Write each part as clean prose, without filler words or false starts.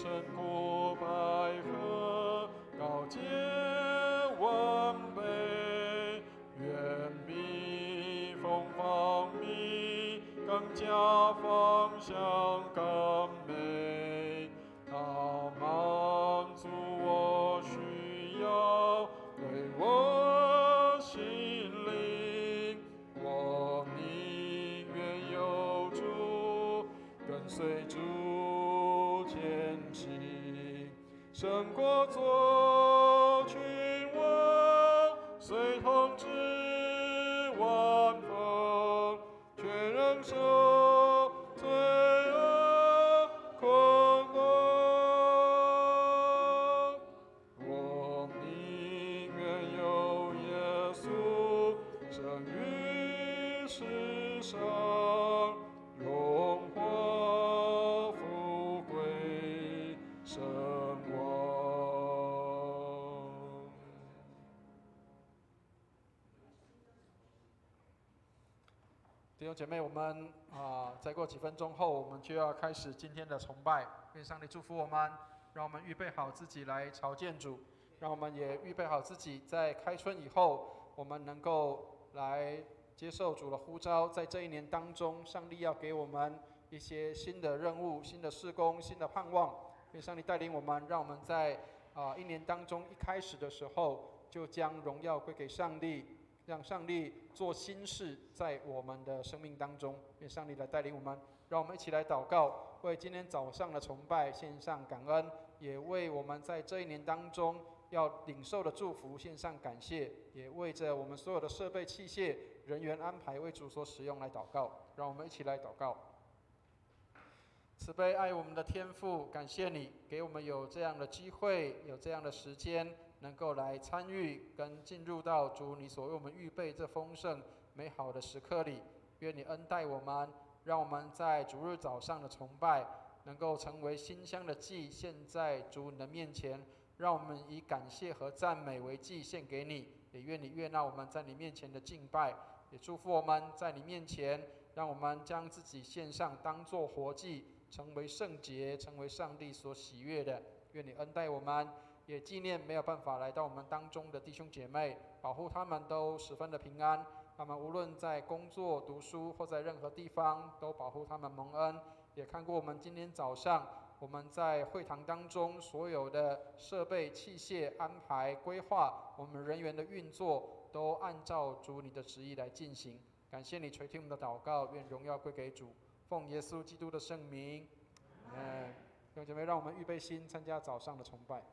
胜过百合，高洁完美，远比凤凰蜜更加芳香更美。它满足我需要，对我心灵，我宁愿有主，跟随主前行，胜过做君王，随统治万邦，却忍受罪恶困厄。我宁愿有耶稣生于世上，荣华富贵升王。弟兄姐妹，我们再过几分钟后，我们就要开始今天的崇拜。愿上帝祝福我们，让我们预备好自己来朝见主，让我们也预备好自己，在开春以后，我们能够来接受主的呼召。在这一年当中，上帝要给我们一些新的任务、新的事工、新的盼望。愿上帝带领我们，让我们在一年当中一开始的时候，就将荣耀归给上帝。让上帝做新事在我们的生命当中，愿上帝来带领我们，让我们一起来祷告，为今天早上的崇拜献上感恩，也为我们在这一年当中要领受的祝福献上感谢，也为着我们所有的设备器械人员安排为主所使用来祷告。让我们一起来祷告。慈悲爱我们的天父，感谢你给我们有这样的机会，有这样的时间，能够来参与跟进入到主你所为我们预备这丰盛美好的时刻里。愿你恩待我们，让我们在主日早上的崇拜能够成为馨香的祭献在主你的面前，让我们以感谢和赞美为祭献给你。也愿你悦纳我们在你面前的敬拜，也祝福我们在你面前，让我们将自己献上，当作活祭，成为圣洁，成为上帝所喜悦的。愿你恩待我们，也纪念没有办法来到我们当中的弟兄姐妹，保护他们都十分的平安。他们无论在工作、读书或在任何地方，都保护他们蒙恩。也看过我们今天早上我们在会堂当中所有的设备器械安排规划，我们人员的运作都按照主你的旨意来进行。感谢你垂听我们的祷告，愿荣耀归给主，奉耶稣基督的圣名，弟兄姐妹，让我们预备心参加早上的崇拜。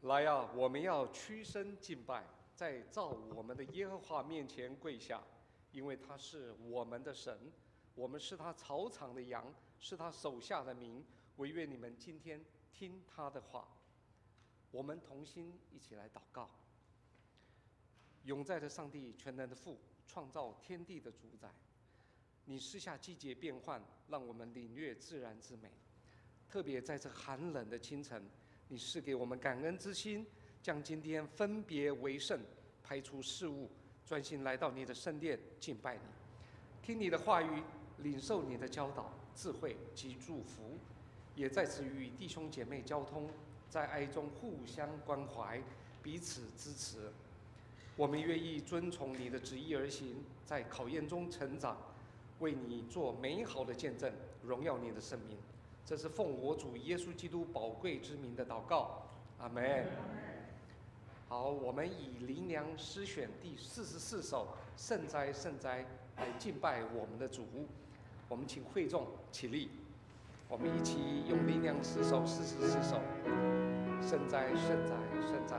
来啊，我们要屈身敬拜，在造我们的耶和华面前跪下，因为他是我们的神，我们是他草场的羊，是他手下的民。惟愿你们今天听他的话。我们同心一起来祷告。永在的上帝，全能的父，创造天地的主宰，你施下季节变换，让我们领略自然之美。特别在这寒冷的清晨，你赐给我们感恩之心，将今天分别为圣，排除事物，专心来到你的圣殿敬拜你，听你的话语，领受你的教导、智慧及祝福，也在此与弟兄姐妹交通，在爱中互相关怀，彼此支持。我们愿意遵从你的旨意而行，在考验中成长，为你做美好的见证，荣耀你的圣名。这是奉我主耶稣基督宝贵之名的祷告，阿们。好，我们以灵粮诗选第44首《圣哉圣哉》来敬拜我们的主。我们请会众起立，我们一起用灵粮诗首44首《圣哉圣哉圣哉》。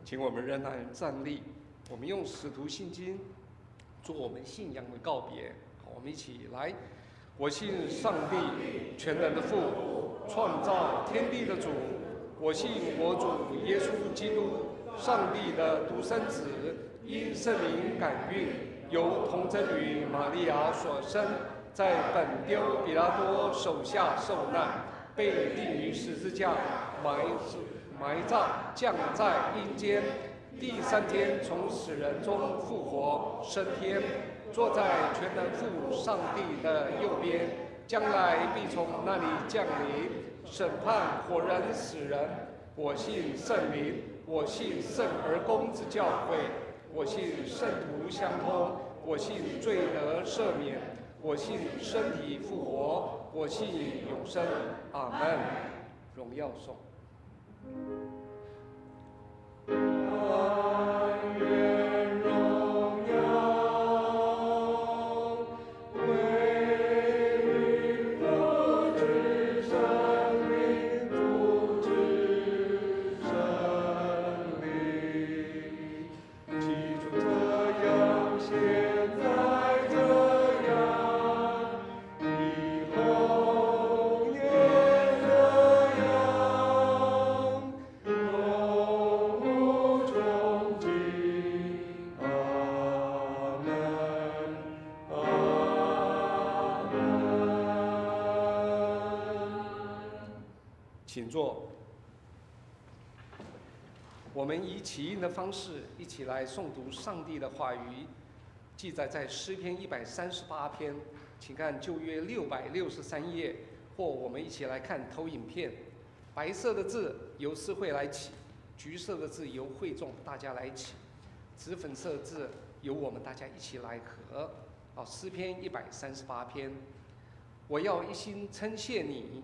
请我们仍然站立，我们用使徒信经做我们信仰的告别。好，我们一起来。我信上帝全能的父，创造天地的主。我信我主耶稣基督，上帝的独生子，因圣灵感孕，由童贞女玛利亚所生，在本丢彼拉多手下受难，被钉于十字架，埋葬，降在阴间，第3天从死人中复活，升天，坐在全能父上帝的右边，将来必从那里降临，审判活人死人。我信圣灵，我信圣而公之教会，我信圣徒相通，我信罪得赦免，我信身体复活，我信永生。阿们。荣耀颂。请坐。我们以起印的方式一起来诵读上帝的话语，记载在诗篇138篇，请看旧约663页，或我们一起来看投影片。白色的字由诗会来起，橘色的字由会众大家来起，紫粉色的字由我们大家一起来合。诗篇138篇，我要一心称谢你。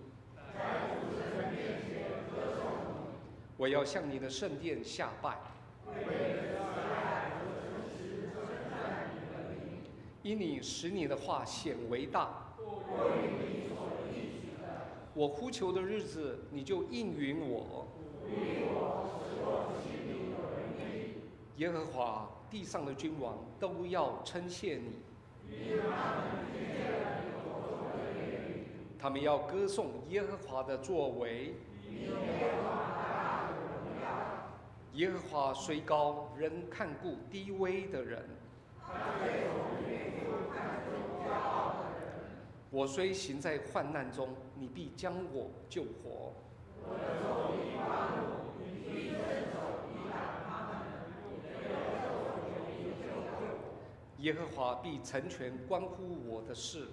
我要向你的圣殿下拜，因你使你的话显为大。我呼求的日子，你就应允我。耶和华，地上的君王都要称谢你。他们要歌颂耶和华的作为。耶和华虽高，仍看顾低微的人。我虽行在患难中，你必将我救活。耶和华必成全关乎我的事。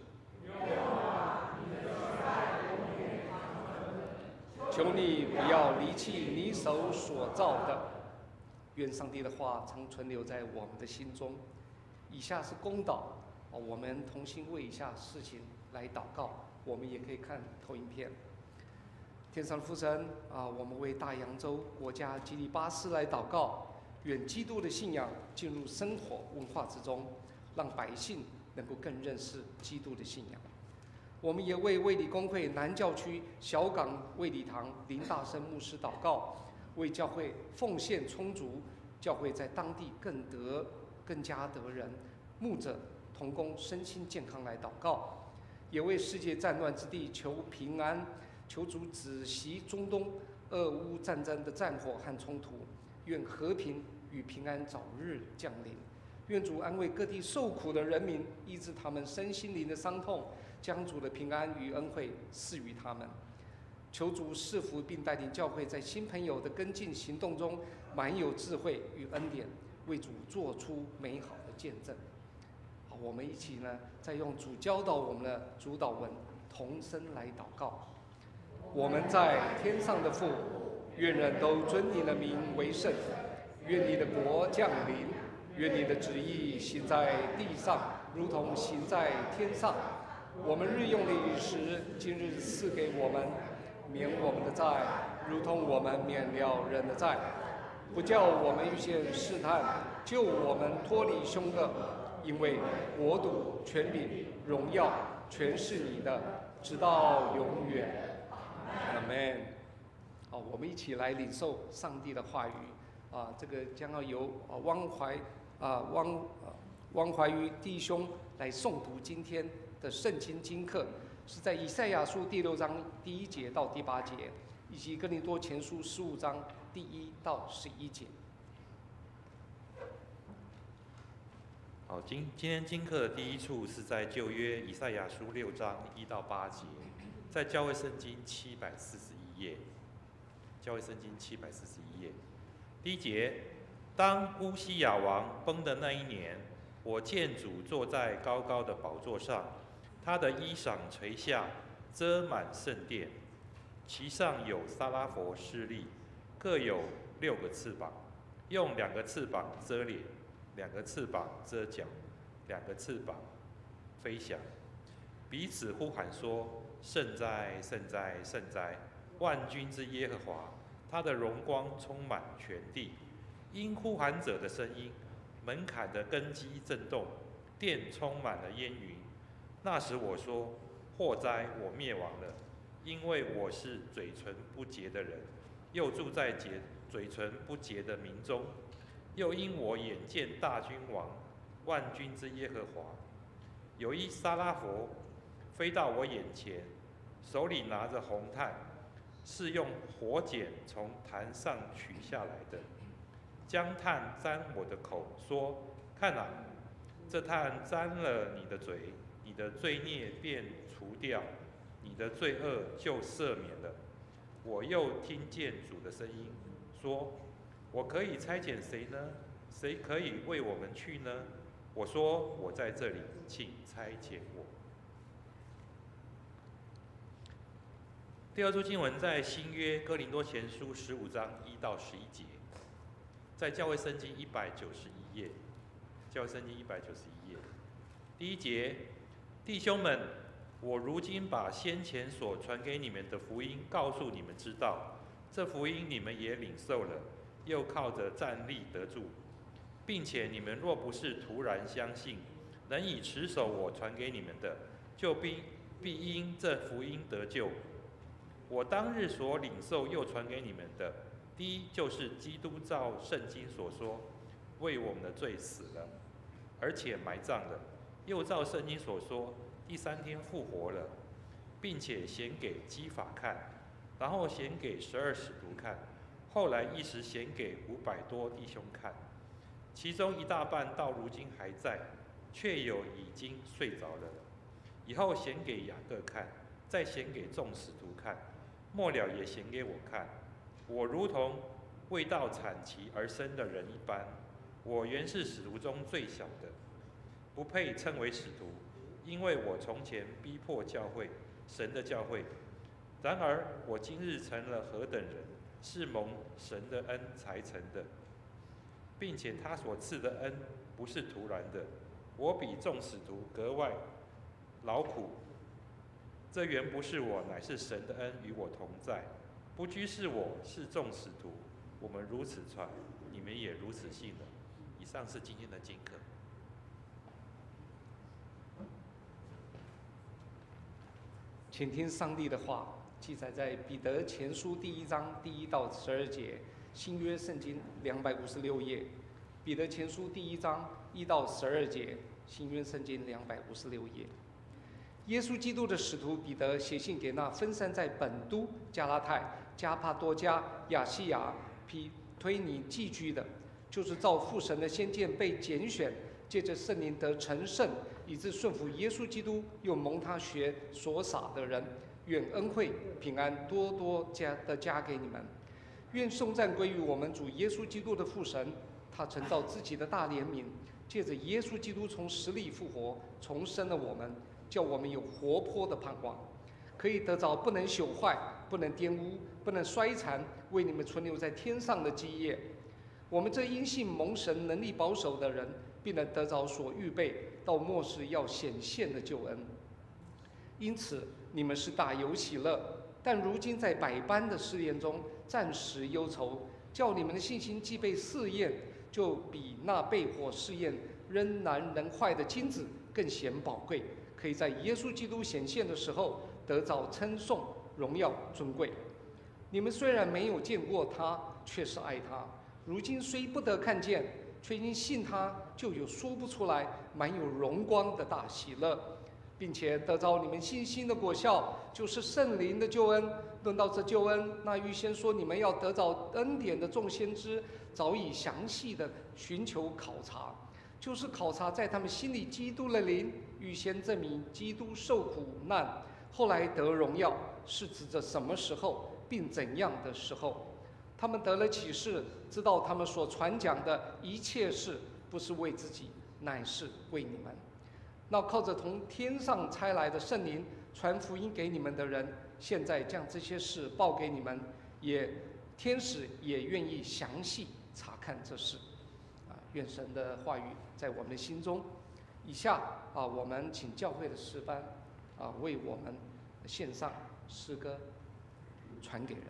求你不要离弃你手所造的。愿上帝的话常存留在我们的心中。以下是公祷，我们同心为以下事情来祷告。我们也可以看投影片。天上的父神我们为大洋洲国家基利巴斯来祷告，愿基督的信仰进入生活文化之中，让百姓能够更认识基督的信仰。我们也为卫理公会南教区小港卫理堂林大生牧师祷告，为教会奉献充足，教会在当地更加得人，牧者同工身心健康来祷告，也为世界战乱之地求平安，求主止息中东俄乌战争的战火和冲突，愿和平与平安早日降临，愿主安慰各地受苦的人民，医治他们身心灵的伤痛，将主的平安与恩惠赐予他们。求主赐福，并带领教会在新朋友的跟进行动中满有智慧与恩典，为主做出美好的见证。好，我们一起呢，再用主教导我们的主导文同声来祷告。我们在天上的父，愿人都尊你的名为圣。愿你的国降临。愿你的旨意行在地上，如同行在天上。我们日用的饮食，今日赐给我们，免我们的债，如同我们免了人的债，不叫我们遇见试探，救我们脱离凶恶。因为国度、权柄、荣耀，全是你的，直到永远。阿们。好，我们一起来领受上帝的话语。这个将要由汪怀瑜弟兄来诵读今天的圣经经课，是在以赛亚书第6章第1节到第8节，以及哥林多前书15章第1到11节。好，今天经课的第一处是在旧约以赛亚书6章1到8节，在教会圣经741页。教会圣经741页，第1节：当乌西雅王崩的那一年，我见主坐在高高的宝座上，他的衣裳垂下，遮满圣殿，其上有撒拉佛侍立，各有6个翅膀，用2个翅膀遮脸，2个翅膀遮脚，2个翅膀飞翔，彼此呼喊说：圣哉，圣哉，圣哉！万军之耶和华，他的荣光充满全地。因呼喊者的声音，门槛的根基震动，殿充满了烟云。那时我说：祸哉，我灭亡了，因为我是嘴唇不洁的人，又住在嘴唇不洁的民中。又因我眼见大君王，万军之耶和华，有一撒拉佛飞到我眼前，手里拿着红炭，是用火剪从坛上取下来的，将炭沾我的口，说：看啊，这炭沾了你的嘴，你的罪孽便除掉，你的罪恶就赦免了。我又听见主的声音说：我可以差遣谁呢？谁可以为我们去呢？我说：我在这里，请差遣我。第二处经文在新约哥林多前书15章1到11节，在教会圣经191页。教会圣经191页，第1节：弟兄们，我如今把先前所传给你们的福音告诉你们知道，这福音你们也领受了，又靠着站立得住，并且你们若不是突然相信，能以持守我传给你们的，就必因这福音得救。我当日所领受又传给你们的，第一就是基督照圣经所说，为我们的罪死了，而且埋葬了，又照圣经所说，第3天复活了，并且显给基法看，然后显给12使徒看，后来一时显给500多弟兄看，其中一大半到如今还在，却有已经睡着了。以后显给雅各看，再显给众使徒看，末了也显给我看。我如同未到产期而生的人一般，我原是使徒中最小的，不配称为使徒，因为我从前逼迫教会，神的教会。然而我今日成了何等人，是蒙神的恩才成的，并且他所赐的恩不是突然的。我比众使徒格外劳苦，这原不是我，乃是神的恩与我同在。不拘是我，是众使徒，我们如此传，你们也如此信了。以上是今天的经课。请听上帝的话，记载在彼得前书第1章第1到12节，新约圣经256页。彼得前书第1章1到12节，新约圣经256页。耶稣基督的使徒彼得写信给那分散在本都、加拉太、加帕多家、亚细亚、庇推尼寄居的，就是照父神的先见被拣选，借着圣灵得成圣，以致顺服耶稣基督，又蒙他血所洒的人，愿恩惠平安多多加给你们。愿颂赞归于我们主耶稣基督的父神，他曾照自己的大怜悯，借着耶稣基督从死里复活，重生了我们，叫我们有活泼的盼望，可以得着不能朽坏、不能玷污、不能衰残，为你们存留在天上的基业。我们这因信蒙神能力保守的人，必能得着所预备到末世要显现的救恩。因此你们是大有喜乐，但如今在百般的试验中暂时忧愁，叫你们的信心既被试验，就比那被火试验仍然能坏的金子更显宝贵，可以在耶稣基督显现的时候得着称颂、荣耀、尊贵。你们虽然没有见过他，却是爱他；如今虽不得看见，却因信他，就有说不出来、满有荣光的大喜乐，并且得着你们信心的果效，就是圣灵的救恩。论到这救恩，那预先说你们要得着恩典的众先知，早已详细的寻求考察，就是考察在他们心里基督的灵，预先证明基督受苦难，后来得荣耀，是指着什么时候，并怎样的时候。他们得了启示，知道他们所传讲的一切事，不是为自己，乃是为你们。那靠着从天上差来的圣灵传福音给你们的人，现在将这些事报给你们，天使也愿意详细查看这事。愿神的话语在我们的心中。以下我们请教会的诗班为我们献上诗歌。传给人。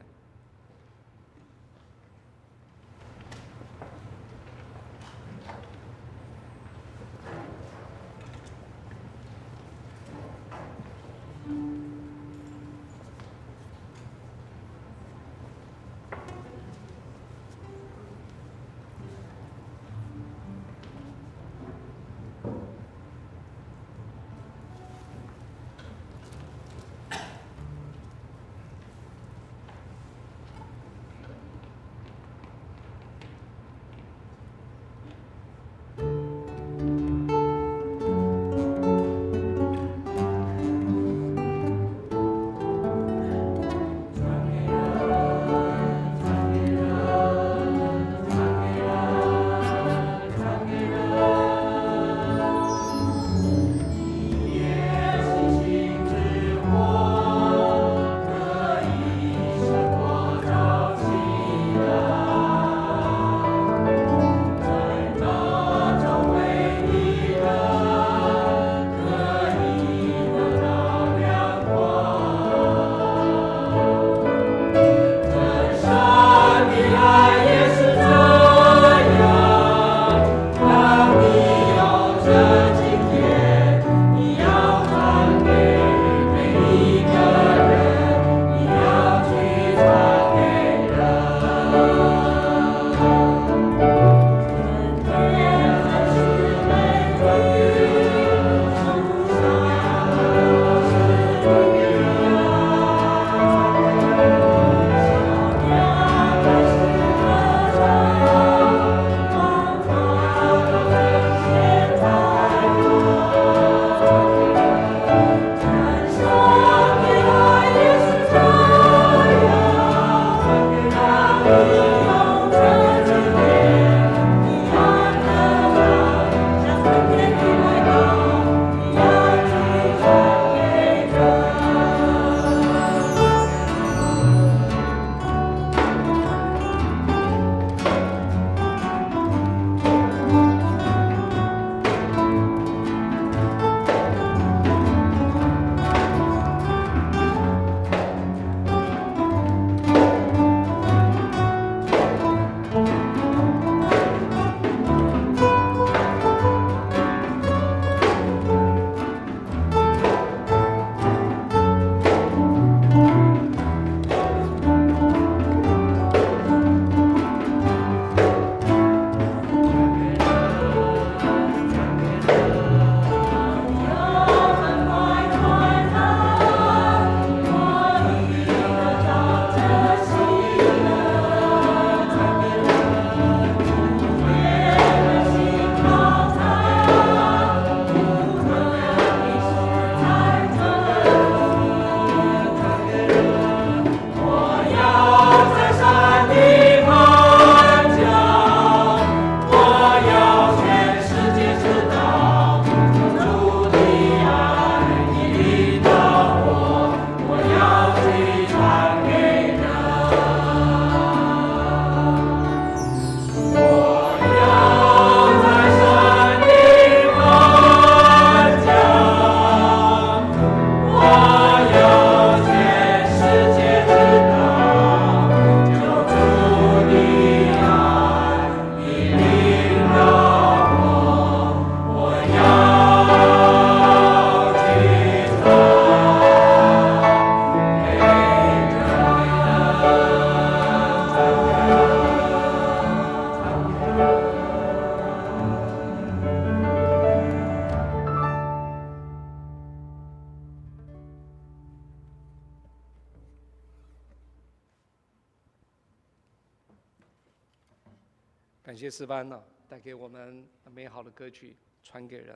感谢诗班呢，带给我们美好的歌曲，传给人。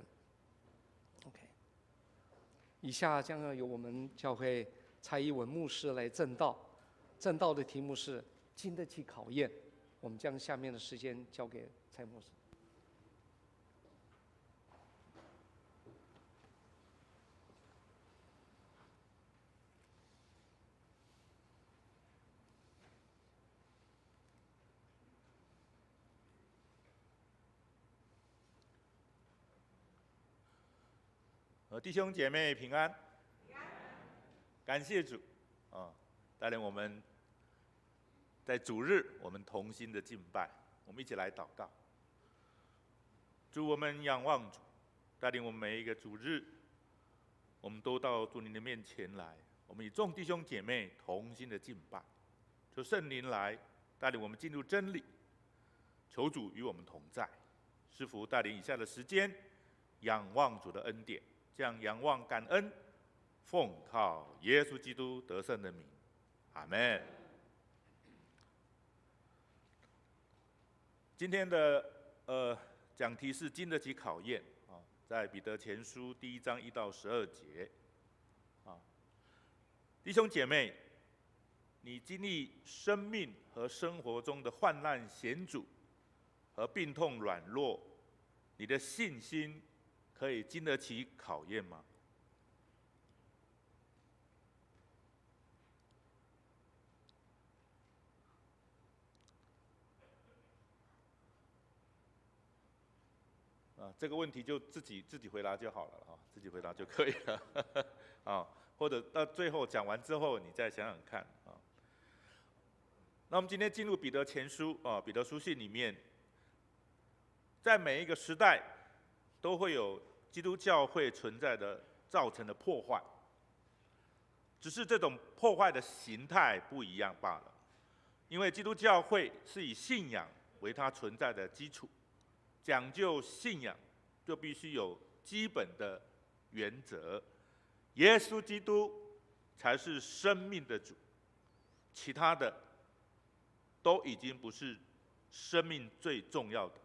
OK， 以下将要由我们教会蔡一文牧师来证道，证道的题目是“经得起考验”。我们将下面的时间交给蔡牧师。弟兄姐妹平安，感谢主啊！带领我们在主日我们同心的敬拜，我们一起来祷告。主，我们仰望主，带领我们每一个主日，我们都到主您的面前来，我们与众弟兄姐妹同心的敬拜。求圣灵来带领我们进入真理，求主与我们同在。师父带领以下的时间，仰望主的恩典，将仰望感恩，奉靠耶稣基督得胜的名，阿们。今天的讲题是经得起考验啊，在彼得前书1章1到12节啊，弟兄姐妹，你经历生命和生活中的患难险阻和病痛软弱，你的信心可以经得起考验吗？这个问题就自己回答就好了哈，自己回答就可以了啊，或者到最后讲完之后，你再想想看啊。那我们今天进入彼得前书啊，彼得书信里面，在每一个时代都会有基督教会存在的造成的破坏，只是这种破坏的形态不一样罢了。因为基督教会是以信仰为它存在的基础，讲究信仰就必须有基本的原则，耶稣基督才是生命的主，其他的都已经不是生命最重要的。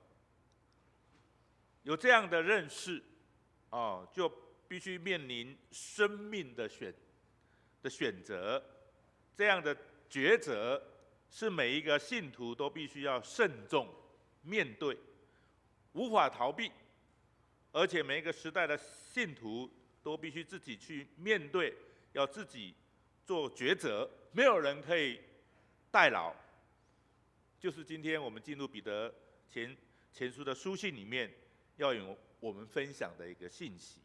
有这样的认识啊，就必须面临生命的选择，这样的抉择是每一个信徒都必须要慎重面对，无法逃避，而且每一个时代的信徒都必须自己去面对，要自己做抉择，没有人可以代劳。就是今天我们进入彼得前书的书信里面，要有我们分享的一个信息。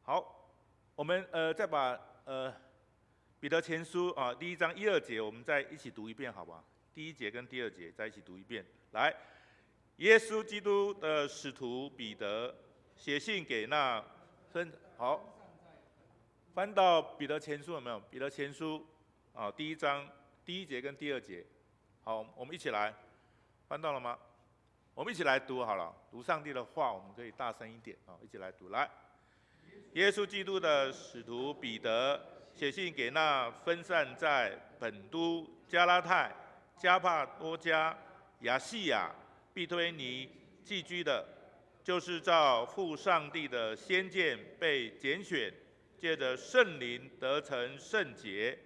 好，我们再把彼得前书啊1章1、2节，我们再一起读一遍，好不好？第1节跟第2节再一起读一遍。来，耶稣基督的使徒彼得写信给那好，翻到彼得前书有没有？彼得前书啊1章第1节跟第2节，好，我们一起来，翻到了吗？我们一起来读好了，读上帝的话，我们可以大声一点啊，一起来读。来，耶稣基督的使徒彼得写信给那分散在本都、加拉太、加帕多家、亚细亚、庇推尼寄居的，就是照父上帝的先见被拣选，借着圣灵得成圣洁，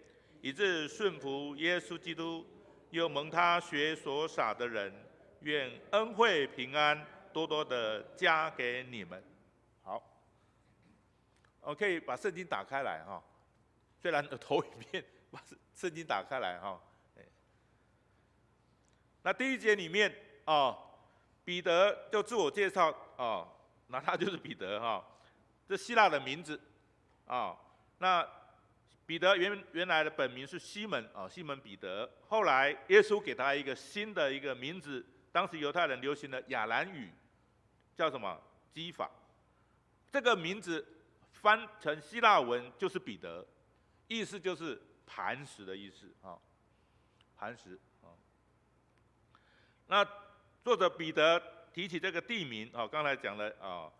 以致顺服耶稣基督，又蒙他血所洒的人，愿恩惠平安多多的加给你们。好，我可以把圣经打开来哈，虽然头一遍，把圣经打开来哈。那第1节里面彼得就自我介绍那他就是彼得哈，这希腊的名字那彼得原来的本名是西门西门彼得，后来耶稣给他一个新的一个名字，当时犹太人流行的亚兰语叫什么？基法。这个名字翻成希腊文就是彼得，意思就是磐石的意思磐石那作者彼得提起这个地名刚才讲了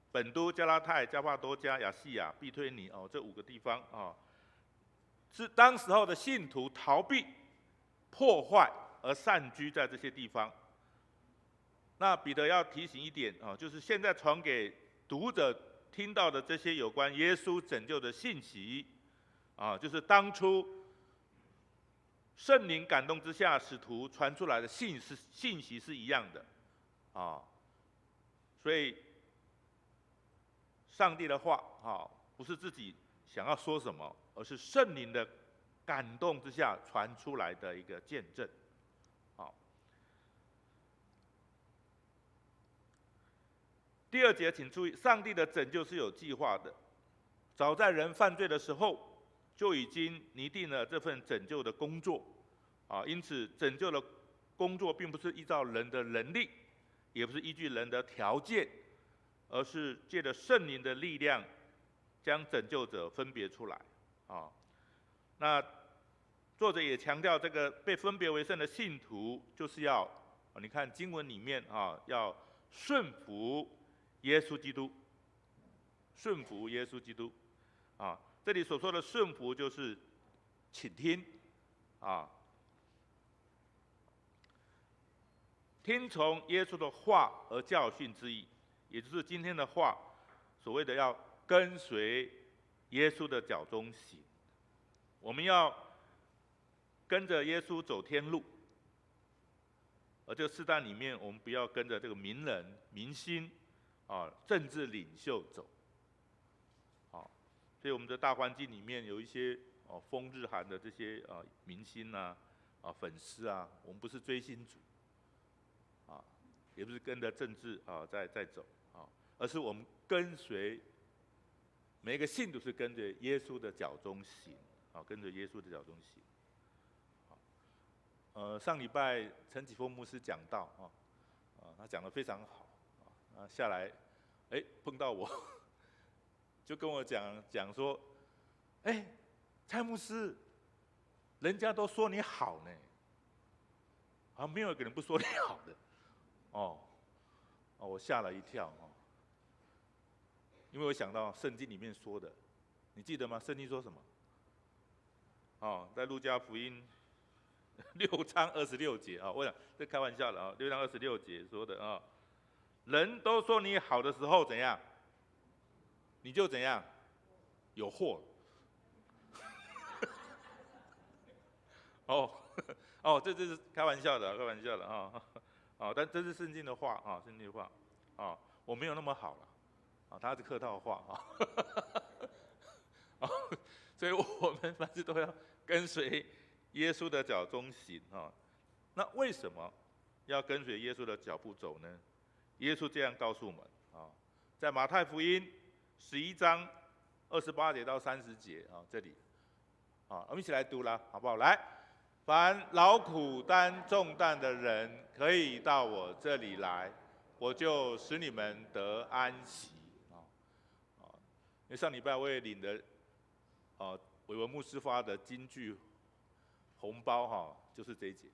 本都、加拉太、加帕多家、亚细亚、庇推尼这5个地方是当时候的信徒逃避破坏而散居在这些地方。那彼得要提醒一点就是现在传给读者听到的这些有关耶稣拯救的信息就是当初圣灵感动之下，使徒传出来的信息是一样的所以上帝的话不是自己想要说什么，而是圣灵的感动之下传出来的一个见证。第2节请注意，上帝的拯救是有计划的，早在人犯罪的时候就已经拟定了这份拯救的工作，因此拯救的工作并不是依照人的能力，也不是依据人的条件，而是借着圣灵的力量，将拯救者分别出来。那作者也强调，这个被分别为圣的信徒，就是要，你看经文里面要顺服耶稣基督，顺服耶稣基督。这里所说的顺服就是倾听，听从耶稣的话而教训之意，也就是今天的话，所谓的要跟随耶稣的脚中行。我们要跟着耶稣走天路，而这个世代里面，我们不要跟着这个名人、明星、政治领袖走。所以我们的大环境里面有一些风日韩的这些明星粉丝我们不是追星族，也不是跟着政治在走，而是我们跟随每一个信徒是跟着耶稣的脚中行，跟着耶稣的脚中行。上礼拜陈启峰牧师讲道他讲得非常好，下来碰到我。就跟我讲说，蔡牧师，人家都说你好呢，没有一个人不说你好的，我吓了一跳因为我想到圣经里面说的，你记得吗？圣经说什么？在路加福音6章26节我想这开玩笑的6章26节说的人都说你好的时候怎样？你就怎样？有祸。这是开玩笑的，开玩笑的但这是圣经的话圣经的话我没有那么好了他是客套话所以我们凡事都要跟随耶稣的脚中行那为什么要跟随耶稣的脚步走呢？耶稣这样告诉我们在马太福音11章28节到30节这里我们一起来读了，好不好？来，凡劳苦担重担的人，可以到我这里来，我就使你们得安息。因为上礼拜我也领了伟文牧师发的金句红包就是这一节，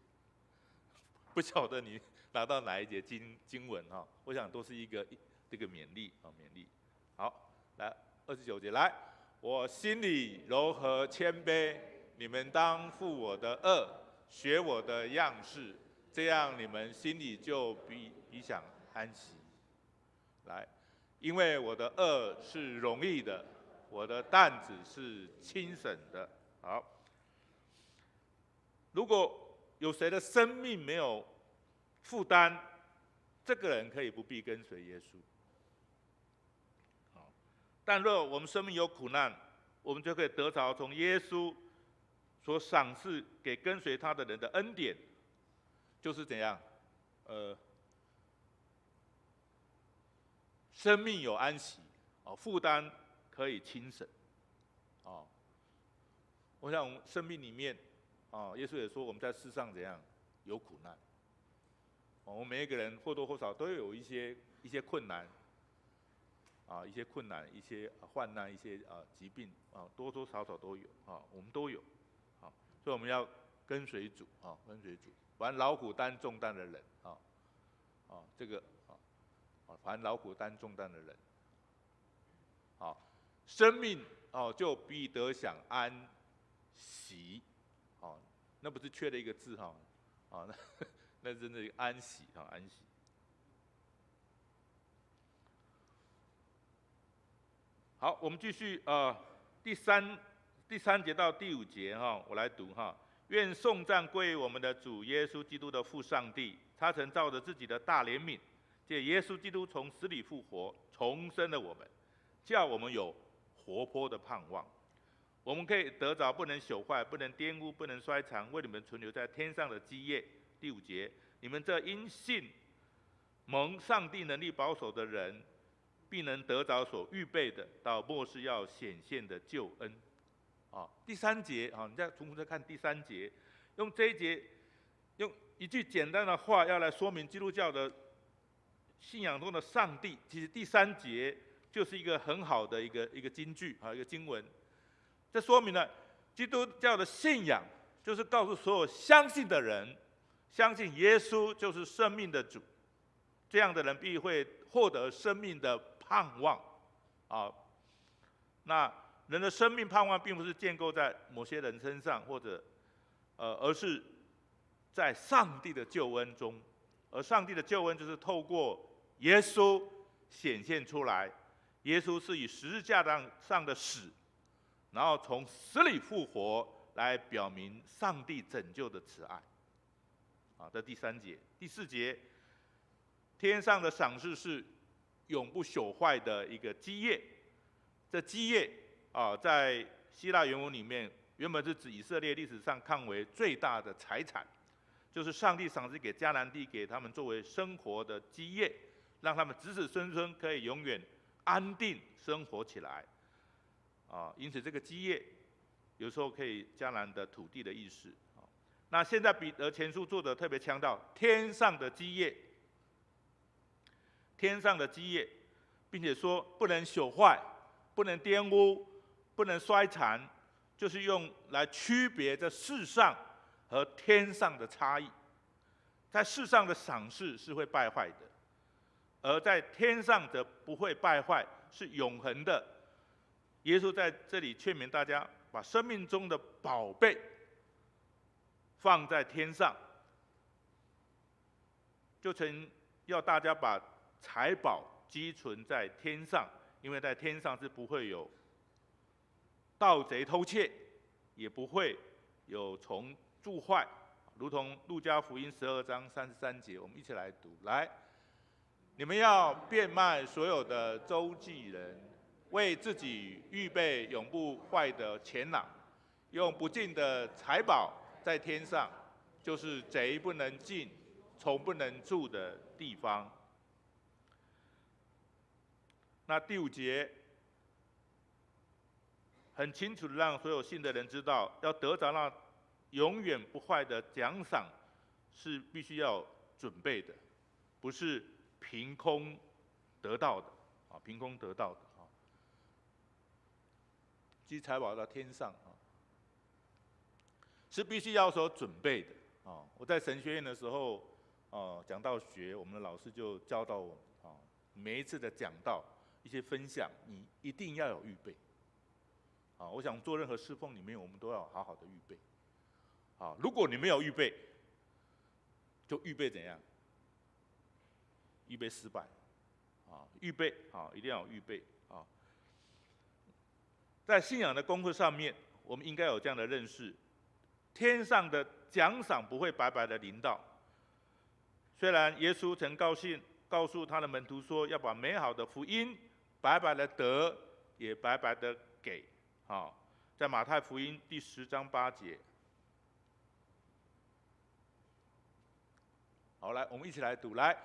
不晓得你拿到哪一节经文我想都是一个这个勉励勉励。好。来29节，来，我心里柔和谦卑，你们当负我的恶，学我的样式，这样你们心里就必享安息。来，因为我的恶是容易的，我的担子是轻省的。好，如果有谁的生命没有负担，这个人可以不必跟随耶稣。但若我们生命有苦难，我们就可以得着从耶稣所赏赐给跟随他的人的恩典，就是怎样？生命有安息，负担可以轻省。我想我们生命里面，耶稣也说我们在世上怎样有苦难。我们每一个人或多或少都有一些困难。一些困难、一些患难、一些疾病多多少少都有我们都有所以我们要跟随主跟随主。凡劳苦担重担的人这个凡劳苦担重担的人生命就必得享安息那不是缺了一个字那真的安息安息。好，我们继续第三节到第5节我来读愿颂赞归于我们的主耶稣基督的父上帝，他曾照着自己的大怜悯，借耶稣基督从死里复活，重生了我们，叫我们有活泼的盼望。我们可以得着不能朽坏、不能玷污、不能衰残，为你们存留在天上的基业。第5节，你们这因信蒙上帝能力保守的人，必能得着所预备的到末世要显现的救恩。啊。第3节啊，你再重复再看第3节，用这一节，用一句简单的话要来说明基督教的信仰中的上帝。其实第3节就是一个很好的一个金句啊，一个经文。这说明了基督教的信仰就是告诉所有相信的人，相信耶稣就是生命的主，这样的人必会获得生命的盼望啊。那人的生命盼望并不是建构在某些人身上，或者而是在上帝的救恩中，而上帝的救恩就是透过耶稣显现出来。耶稣是以十字架上的死，然后从死里复活，来表明上帝拯救的慈爱。啊，这第3节。第4节，天上的赏赐是永不朽坏的一个基业。这基业啊，在希腊原文里面，原本是指以色列历史上看为最大的财产，就是上帝赏赐给迦南地，给他们作为生活的基业，让他们子子孙孙可以永远安定生活起来。啊，因此这个基业有时候可以迦南的土地的意思。那现在彼得前书作者特别强调天上的基业，天上的基业，并且说不能朽坏，不能玷污，不能衰残，就是用来区别这世上和天上的差异。在世上的赏赐是会败坏的，而在天上则不会败坏，是永恒的。耶稣在这里劝勉大家，把生命中的宝贝放在天上，就曾要大家把财宝积存在天上，因为在天上是不会有盗贼偷窃，也不会有虫蛀坏，如同路加福音12章33节，我们一起来读。来，你们要变卖所有的周济人，为自己预备永不坏的钱囊，用不尽的财宝在天上，就是贼不能进，虫不能住的地方。那第5节很清楚的让所有信的人知道，要得着那永远不坏的奖赏，是必须要准备的，不是凭空得到的啊，凭空得到的啊。积财宝到天上啊，是必须要所准备的啊。我在神学院的时候，讲道学，我们的老师就教导我们啊，每一次的讲道一些分享，你一定要有预备。啊，我想做任何侍奉里面，我们都要好好的预备。啊，如果你没有预备，就预备怎样？预备失败。啊，预备啊，一定要有预备啊。在信仰的功课上面，我们应该有这样的认识：天上的奖赏不会白白的临到。虽然耶稣曾告诉他的门徒说，要把美好的福音白白的得，也白白的给。啊，在马太福音第10章8节。好，来，我们一起来读。来，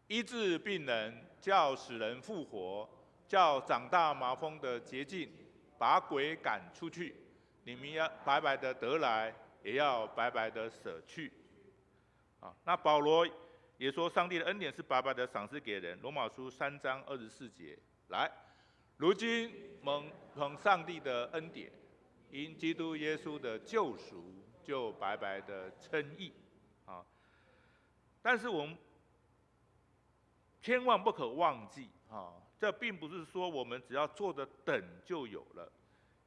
医治病人，叫死人复活，叫长大麻风的洁净，把鬼赶出去。你们要白白的得来，也要白白的舍去。啊，那保罗也说，上帝的恩典是白白的赏赐给人。罗马书3章24节。来，如今蒙上帝的恩典，因基督耶稣的救赎，就白白的称义。啊，但是我们千万不可忘记啊，这并不是说我们只要坐着等就有了，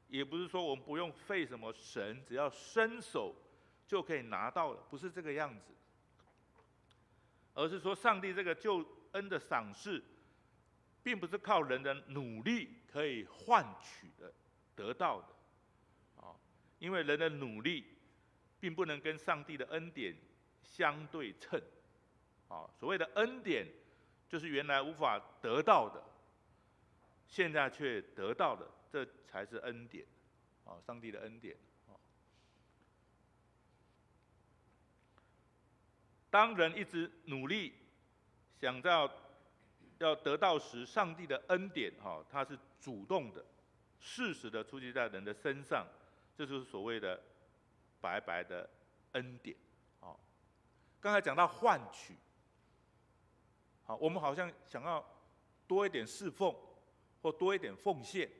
也不是说我们不用费什么神，只要伸手就可以拿到了，不是这个样子。而是说，上帝这个救恩的赏赐，并不是靠人的努力可以换取的、得到的，啊，因为人的努力并不能跟上帝的恩典相对称，啊，所谓的恩典，就是原来无法得到的，现在却得到的，这才是恩典，啊，上帝的恩典。当人一直努力想要得到时，上帝的恩典它是主动的、适时的出现在人的身上，这就是所谓的白白的恩典。好，刚才讲到换取，好，我们好像想要多一点侍奉，或多一点奉献，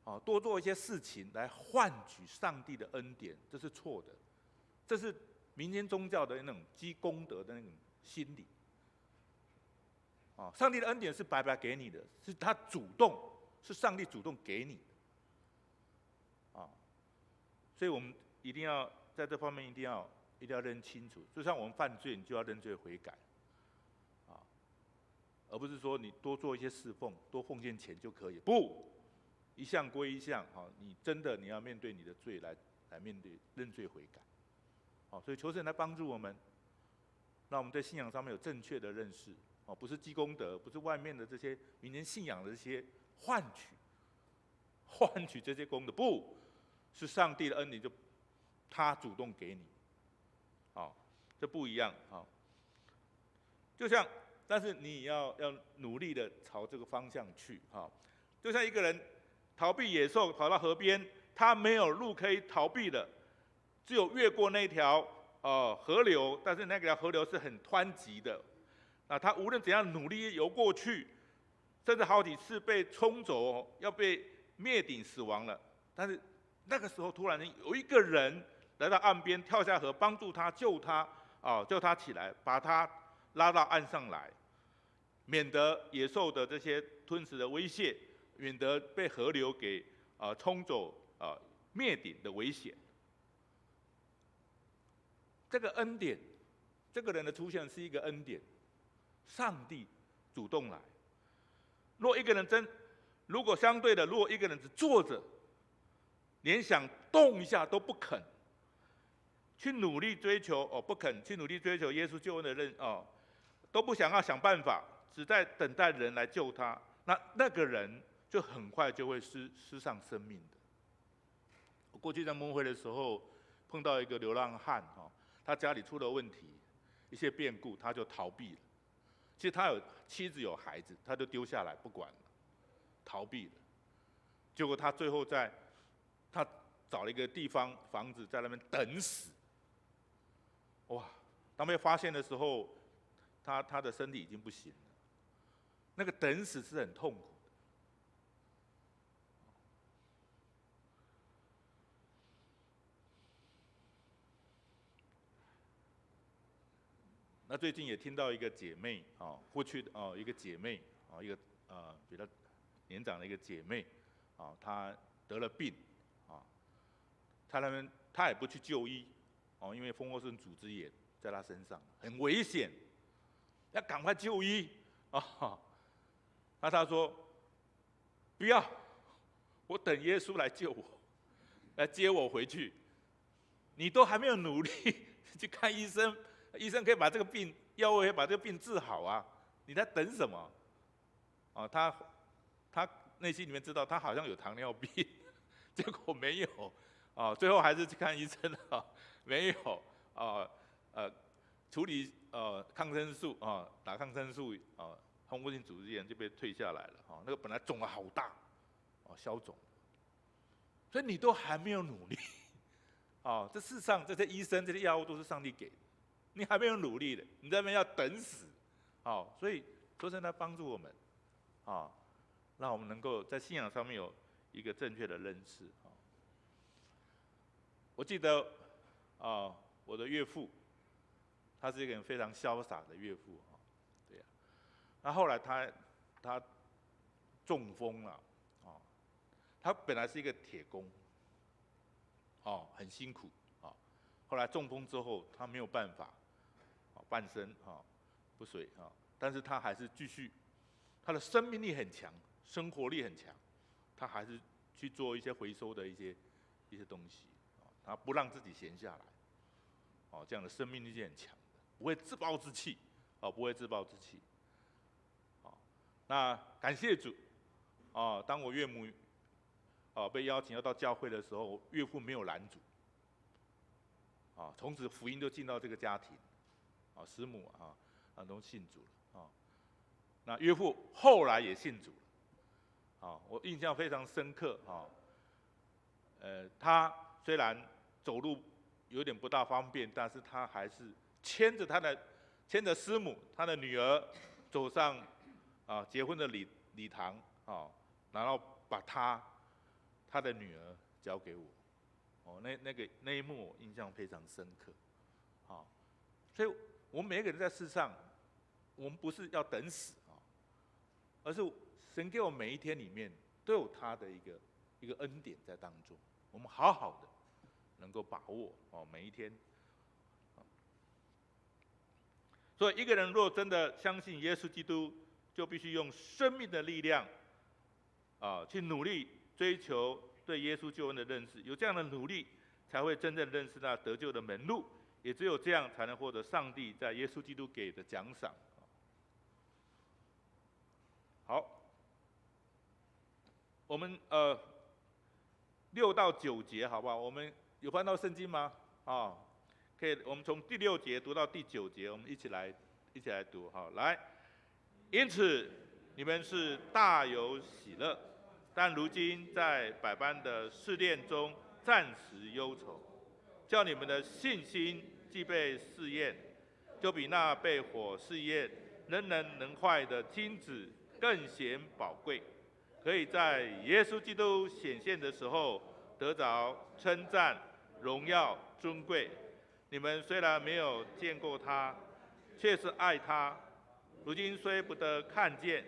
啊，多做一些事情来换取上帝的恩典，这是错的。这是民间宗教的那种积功德的那种心理。啊，上帝的恩典是白白给你的，是他主动，是上帝主动给你的。啊，所以我们一定要在这方面一定要认清楚。就像我们犯罪，你就要认罪悔改，啊，而不是说你多做一些侍奉，多奉献钱就可以。不，一项归一项，啊，你真的你要面对你的罪来面对认罪悔改。啊，所以求神来帮助我们，让我们在信仰上面有正确的认识。哦，不是积功德，不是外面的这些民间信仰的这些换取这些功德，不是上帝的恩典，就他主动给你。好，这不一样。好，就像，但是你要努力的朝这个方向去。好，就像一个人逃避野兽跑到河边，他没有路可以逃避的，只有越过那条河流，但是那条河流是很湍急的。啊，他无论怎样努力游过去，甚至好几次被冲走，要被灭顶死亡了。但是那个时候，突然有一个人来到岸边，跳下河，帮助他，救他起来，把他拉到岸上来，免得野兽的这些吞食的威胁，免得被河流给冲走灭顶的危险。这个恩典，这个人的出现是一个恩典。上帝主动来。如果一个人如果相对的，如果一个人只坐着，连想动一下都不肯，去努力追求不肯去努力追求耶稣救恩的都不想要想办法，只在等待人来救他，那个人就很快就会失上生命的。我过去在牧会的时候，碰到一个流浪汉他家里出了问题，一些变故，他就逃避了。其实他有妻子有孩子，他就丢下来不管了，逃避了。结果他最后他找了一个房子在那边等死。哇！当被发现的时候，他的身体已经不行了。那个等死是很痛苦的。那最近也听到一个姐妹过去一个姐妹一个比较年长的一个姐妹她得了病她也不去就医因为蜂窝性组织炎在她身上很危险，要赶快就医那她说不要，我等耶稣来救我，来接我回去。你都还没有努力去看医生。医生可以把这个病，药物可以把这个病治好啊！你在等什么？他内心里面知道他好像有糖尿病，结果没有，最后还是去看医生没有，处理抗生素打抗生素蜂窝性组织炎就被退下来了那个本来肿得好大消肿，所以你都还没有努力这世上这些医生这些药物都是上帝给的。你还没有努力的，你在那边要等死，所以求神来帮助我们，让我们能够在信仰上面有一个正确的认识。我记得我的岳父，他是一个人非常潇洒的岳父，对呀。那后来他中风了，他本来是一个铁工，很辛苦，后来中风之后，他没有办法。半身不遂但是他还是继续，他的生命力很强，生活力很强，他还是去做一些回收的一些东西他不让自己闲下来这样的生命力是很强的，不会自暴自弃不会自暴自弃那感谢主当我岳母被邀请要到教会的时候，岳父没有拦阻从此福音就进到这个家庭师母都信主了那岳父后来也信主了我印象非常深刻他虽然走路有点不大方便，但是他还是牵着师母，他的女儿走上结婚的礼堂然后把他的女儿交给我，那一幕我印象非常深刻，所以我们每一个人在世上，我们不是要等死而是神给我们每一天里面都有他的一个恩典在当中，我们好好的能够把握每一天。所以一个人若真的相信耶稣基督，就必须用生命的力量去努力追求对耶稣救恩的认识，有这样的努力，才会真正认识到得救的门路，也只有这样才能获得上帝在耶稣基督给的奖赏。好，我们6到9节，好不好？我们有翻到圣经吗？可以，我们从第6节读到第9节，我们一起来读。好，来，因此你们是大有喜乐，但如今在百般的试炼中暂时忧愁，叫你们的信心既被试验，就比那被火试验能坏的金子更显宝贵，可以在耶稣基督显现的时候得着称赞、荣耀、尊贵。你们虽然没有见过他，却是爱他；如今虽不得看见，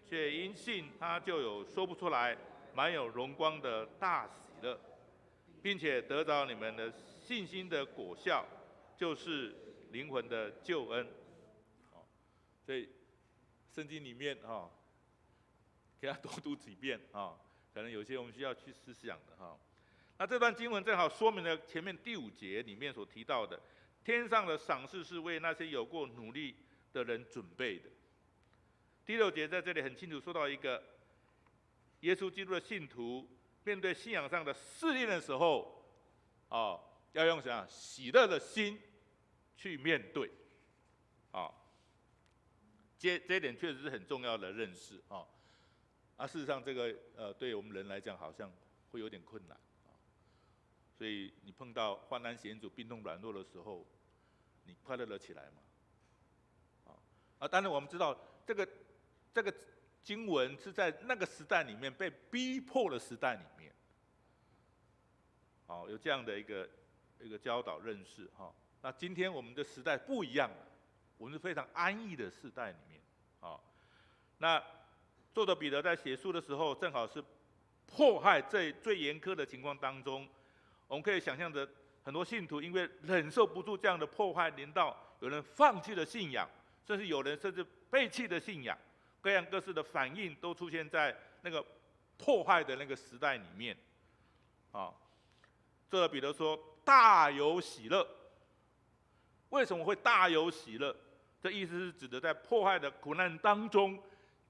却因信他就有说不出来、满有荣光的大喜乐，并且得着你们的信心的果效，就是灵魂的救恩。所以圣经里面给他多读几遍可能有些我们需要去思想的那这段经文正好说明了前面第5节里面所提到的，天上的赏赐是为那些有过努力的人准备的。第6节在这里很清楚说到一个耶稣基督的信徒面对信仰上的试炼的时候要用喜乐的心去面对这一点确实是很重要的认识事实上这个对我们人来讲好像会有点困难所以你碰到患难险阻、病痛软弱的时候，你快乐得起来吗？当然我们知道这个经文是在那个时代里面被逼迫的时代里面，有这样的一个教导认识那今天我们的时代不一样了，我们是非常安逸的时代里面那作者彼得在写书的时候，正好是迫害最严苛的情况当中。我们可以想象着很多信徒因为忍受不住这样的迫害，连到有人放弃了信仰，甚至背弃的信仰，各样各式的反应都出现在那个迫害的那个时代里面作者彼得说大有喜乐。为什么会大有喜乐？这意思是指的在迫害的苦难当中，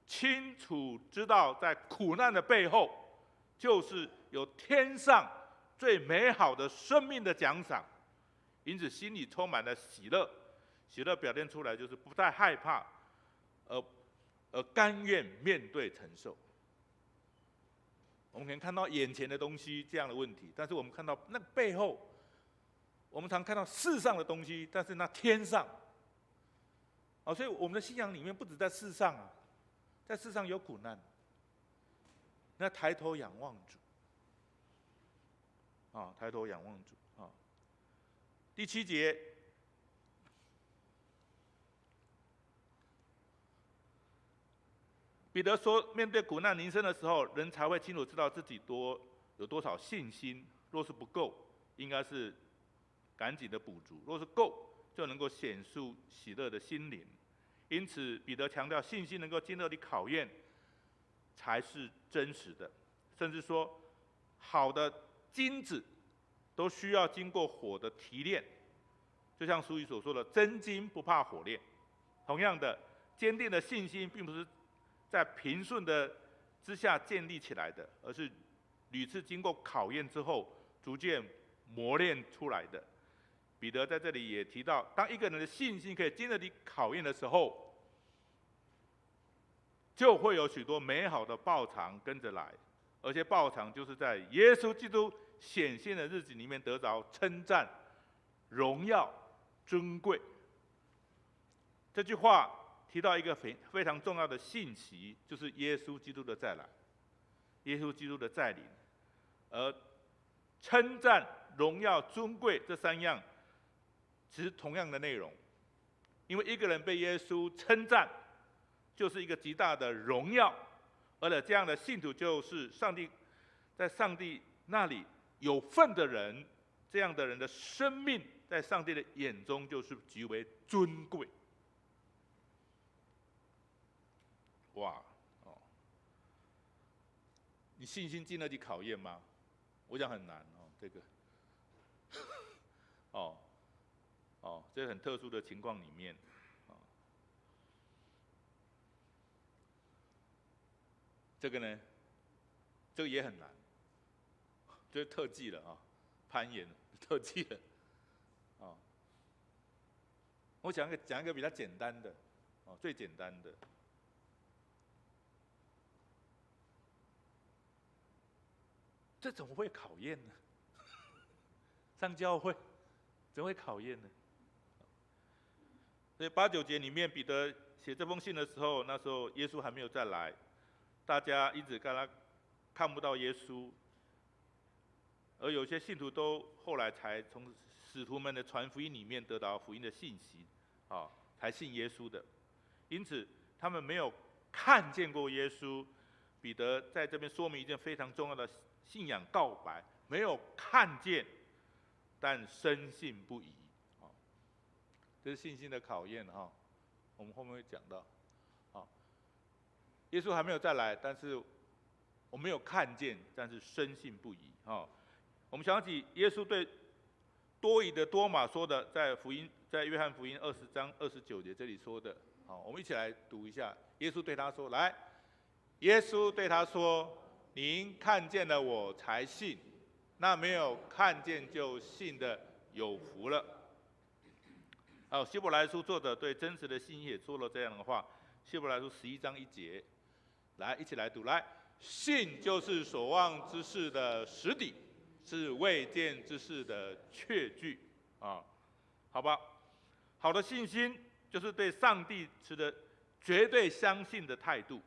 清楚知道在苦难的背后就是有天上最美好的生命的奖赏，因此心里充满了喜乐。喜乐表现出来就是不再害怕，而甘愿面对承受。我们可能看到眼前的东西这样的问题，但是我们看到那背后，我们常看到世上的东西，但是那天上所以我们的信仰里面不止在世上在世上有苦难，那抬头仰望主抬头仰望主第7节，彼得说，面对苦难临身的时候，人才会清楚知道自己有多少信心。若是不够，应该是赶紧的补足；若是够，就能够显出喜乐的心灵。因此，彼得强调信心能够经得起考验，才是真实的。甚至说，好的金子都需要经过火的提炼，就像俗语所说的“真金不怕火炼”。同样的，坚定的信心并不是在平顺的之下建立起来的，而是屡次经过考验之后，逐渐磨练出来的。彼得在这里也提到，当一个人的信心可以经得起考验的时候，就会有许多美好的报偿跟着来，而且报偿就是在耶稣基督显现的日子里面得着称赞、荣耀、尊贵。这句话提到一个非常重要的信息，就是耶稣基督的再来，耶稣基督的再临。而称赞、荣耀、尊贵这三样，其实同样的内容。因为一个人被耶稣称赞，就是一个极大的荣耀，而且这样的信徒就是在上帝那里有份的人，这样的人的生命在上帝的眼中就是极为尊贵。哇，你信心经得起考验吗？我想很难这个，这是很特殊的情况里面，这个呢，这个也很难，这是特技了攀岩特技了，我讲一个比较简单的，最简单的。这怎么会考验呢？上教会怎么会考验呢？所以8、9节里面，彼得写这封信的时候，那时候耶稣还没有再来，大家一直看不到耶稣，而有些信徒都后来才从使徒们的传福音里面得到福音的信息，才信耶稣的。因此，他们没有看见过耶稣。彼得在这边说明一件非常重要的信仰告白：没有看见，但深信不疑。这是信心的考验我们后面会讲到。耶稣还没有再来，但是我没有看见，但是深信不疑。我们想起耶稣对多疑的多马说的，在约翰福音20章29节这里说的，我们一起来读一下。耶稣对他说：“来。”耶稣对他说：“您看见了我才信，那没有看见就信的有福了。”希伯来书作者对真实的信心也说了这样的话。希伯来书11章1节，来一起来读。来，信就是所望之事的实底，是未见之事的确据。好吧，好的信心就是对上帝持着绝对相信的态度。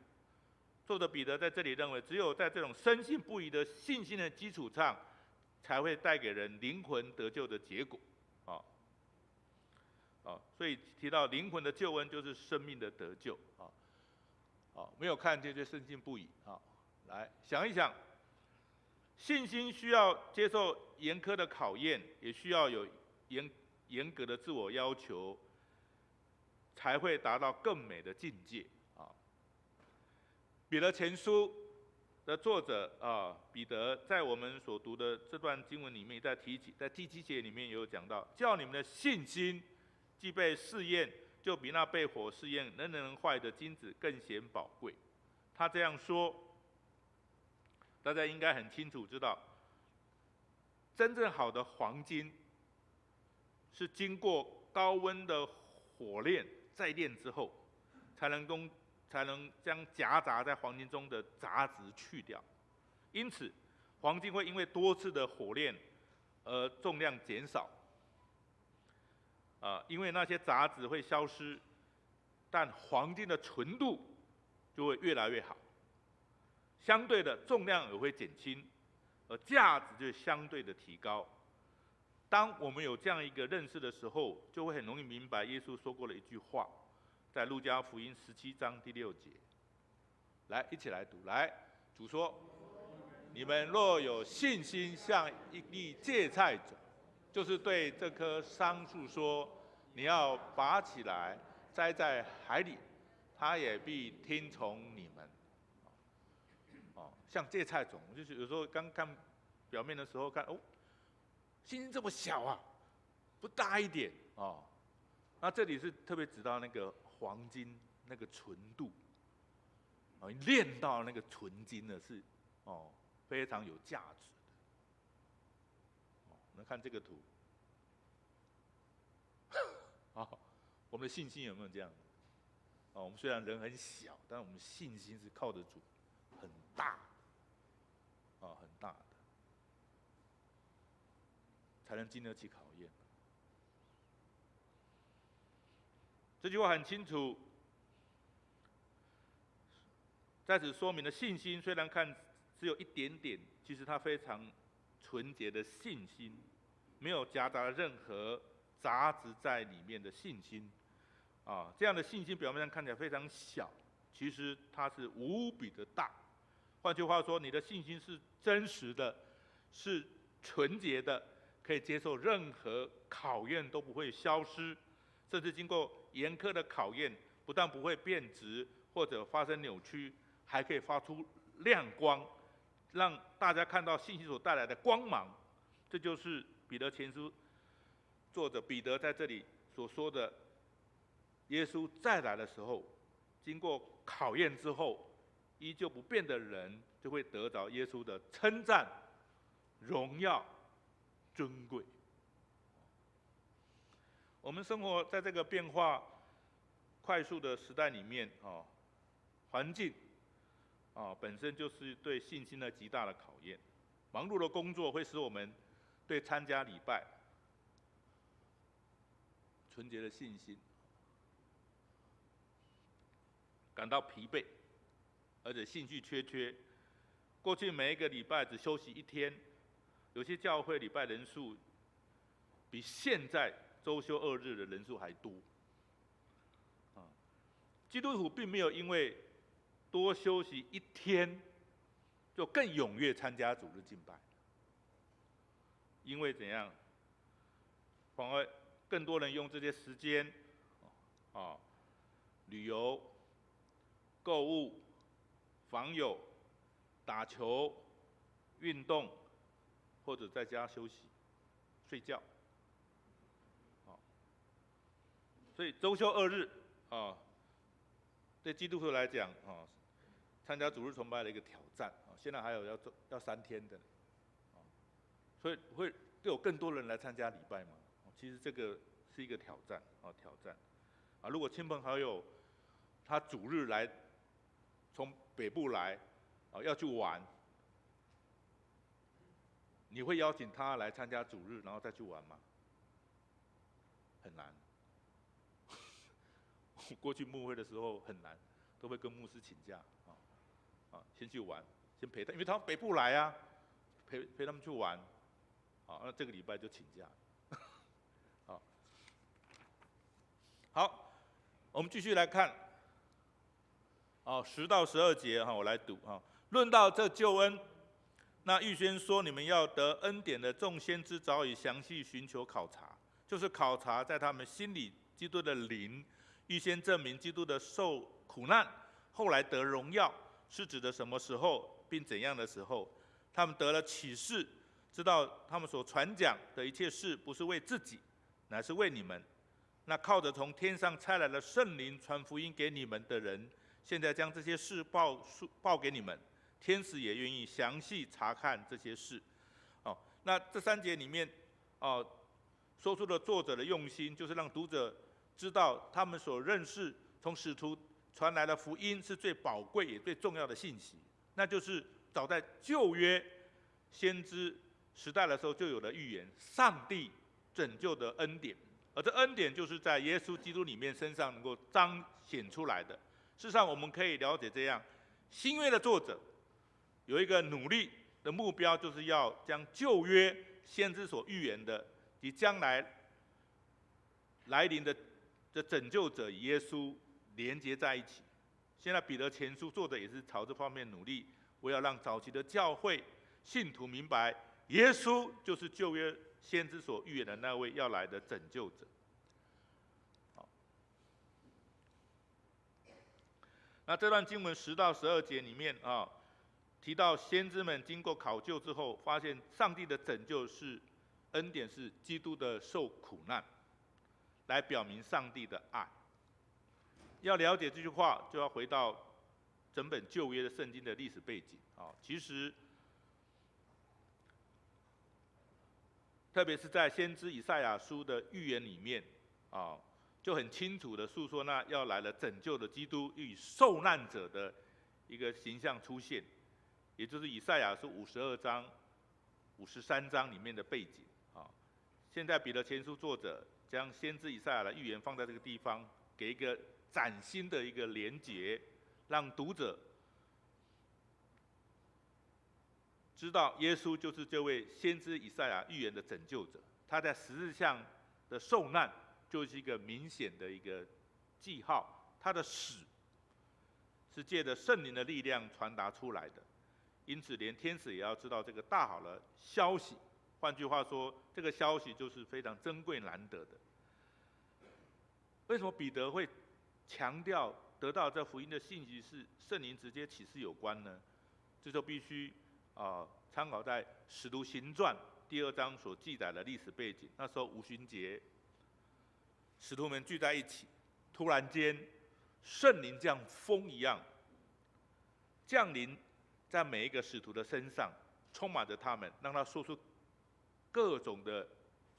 作者彼得在这里认为，只有在这种深信不疑的信心的基础上，才会带给人灵魂得救的结果。所以提到灵魂的救恩，就是生命的得救。没有看见就深信不疑。来想一想，信心需要接受严苛的考验，也需要有严格的自我要求，才会达到更美的境界。彼得前书的作者彼得在我们所读的这段经文里面在提起，在第7节里面也有讲到，叫你们的信心既被试验，就比那被火试验能坏的金子更显宝贵。他这样说，大家应该很清楚知道，真正好的黄金是经过高温的火炼再炼之后，才能将夹杂在黄金中的杂质去掉。因此，黄金会因为多次的火炼而重量减少。因为那些杂质会消失，但黄金的纯度就会越来越好。相对的，重量也会减轻，而价值就相对的提高。当我们有这样一个认识的时候，就会很容易明白耶稣说过的一句话，在路加福音17章第6节。来，一起来读。来，主说：“你们若有信心，像一粒芥菜种，就是对这棵桑树说，你要拔起来，栽在海里，它也必听从你们。”像芥菜种，就是有时候刚看表面的时候看，信心这么小啊，不大一点那这里是特别指到那个黄金那个纯度，炼到那个纯金的是非常有价值的。我们看这个图，我们的信心有没有这样？我们虽然人很小，但我们信心是靠得住，很大。很大的，才能经得起考验。这句话很清楚，在此说明了信心虽然看只有一点点，其实它非常纯洁的信心，没有夹杂任何杂质在里面的信心。这样的信心表面上看起来非常小，其实它是无比的大。换句话说，你的信心是真实的，是纯洁的，可以接受任何考验都不会消失，甚至经过严苛的考验，不但不会变质或者发生扭曲，还可以发出亮光，让大家看到信心所带来的光芒。这就是彼得前书作者彼得在这里所说的，耶稣再来的时候，经过考验之后，依旧不变的人就会得着耶稣的称赞、荣耀、尊贵。我们生活在这个变化快速的时代里面，环境本身就是对信心的极大的考验。忙碌的工作会使我们对参加礼拜纯洁的信心感到疲惫，而且兴趣缺缺。过去每一个礼拜只休息一天，有些教会礼拜人数比现在周休2日的人数还多。基督徒并没有因为多休息一天，就更踊跃参加主日敬拜，因为怎样？反而更多人用这些时间，旅游、购物、访友、打球、运动，或者在家休息、睡觉。所以周休2日对基督徒来讲参加主日崇拜的一个挑战现在还有要3天的，所以会有更多人来参加礼拜嘛？其实这个是一个挑战如果亲朋好友他主日来从北部来要去玩，你会邀请他来参加主日然后再去玩吗？很难。过去牧会的时候很难，都会跟牧师请假先去玩，先陪他，因为他们北部来啊，陪他们去玩，那这个礼拜就请假。好，我们继续来看10到12节我来读论到这救恩，那预先说你们要得恩典的众先知早已详细寻求考察，就是考察在他们心里基督的灵，预先证明基督的受苦难，后来得荣耀，是指的什么时候，并怎样的时候？他们得了启示，知道他们所传讲的一切事，不是为自己，乃是为你们。那靠着从天上差来的圣灵传福音给你们的人，现在将这些事报给你们，天使也愿意详细查看这些事。那这3节里面说出了作者的用心，就是让读者知道他们所认识从使徒传来的福音是最宝贵也最重要的信息，那就是早在旧约先知时代的时候就有了预言，上帝拯救的恩典，而这恩典就是在耶稣基督里面身上能够彰显出来的。事实上我们可以了解这样，新约的作者有一个努力的目标，就是要将旧约先知所预言的及将来来临的拯救者与耶稣连接在一起。现在彼得前书作者也是朝这方面努力，我要让早期的教会信徒明白，耶稣就是旧约先知所预言的那位要来的拯救者。那这段经文10到12节里面提到先知们经过考究之后，发现上帝的拯救是恩典，是基督的受苦难，来表明上帝的爱。要了解这句话，就要回到整本旧约的圣经的历史背景其实特别是在先知以赛亚书的预言里面就很清楚的诉说那要来了拯救的基督与受难者的一个形象出现，也就是以赛亚书52章、53章里面的背景啊。现在彼得前书作者将先知以赛亚的预言放在这个地方，给一个崭新的一个连结，让读者知道耶稣就是这位先知以赛亚预言的拯救者，他在十字架的受难就是一个明显的一个记号，他的死是借着圣灵的力量传达出来的，因此连天使也要知道这个大好的消息。换句话说，这个消息就是非常珍贵难得的。为什么彼得会强调得到这福音的信息是圣灵直接启示有关呢？这就必须参考在《使徒行传》第2章所记载的历史背景。那时候五旬节，使徒们聚在一起，突然间圣灵像风一样降临在每一个使徒的身上，充满着他们，让他说出各种的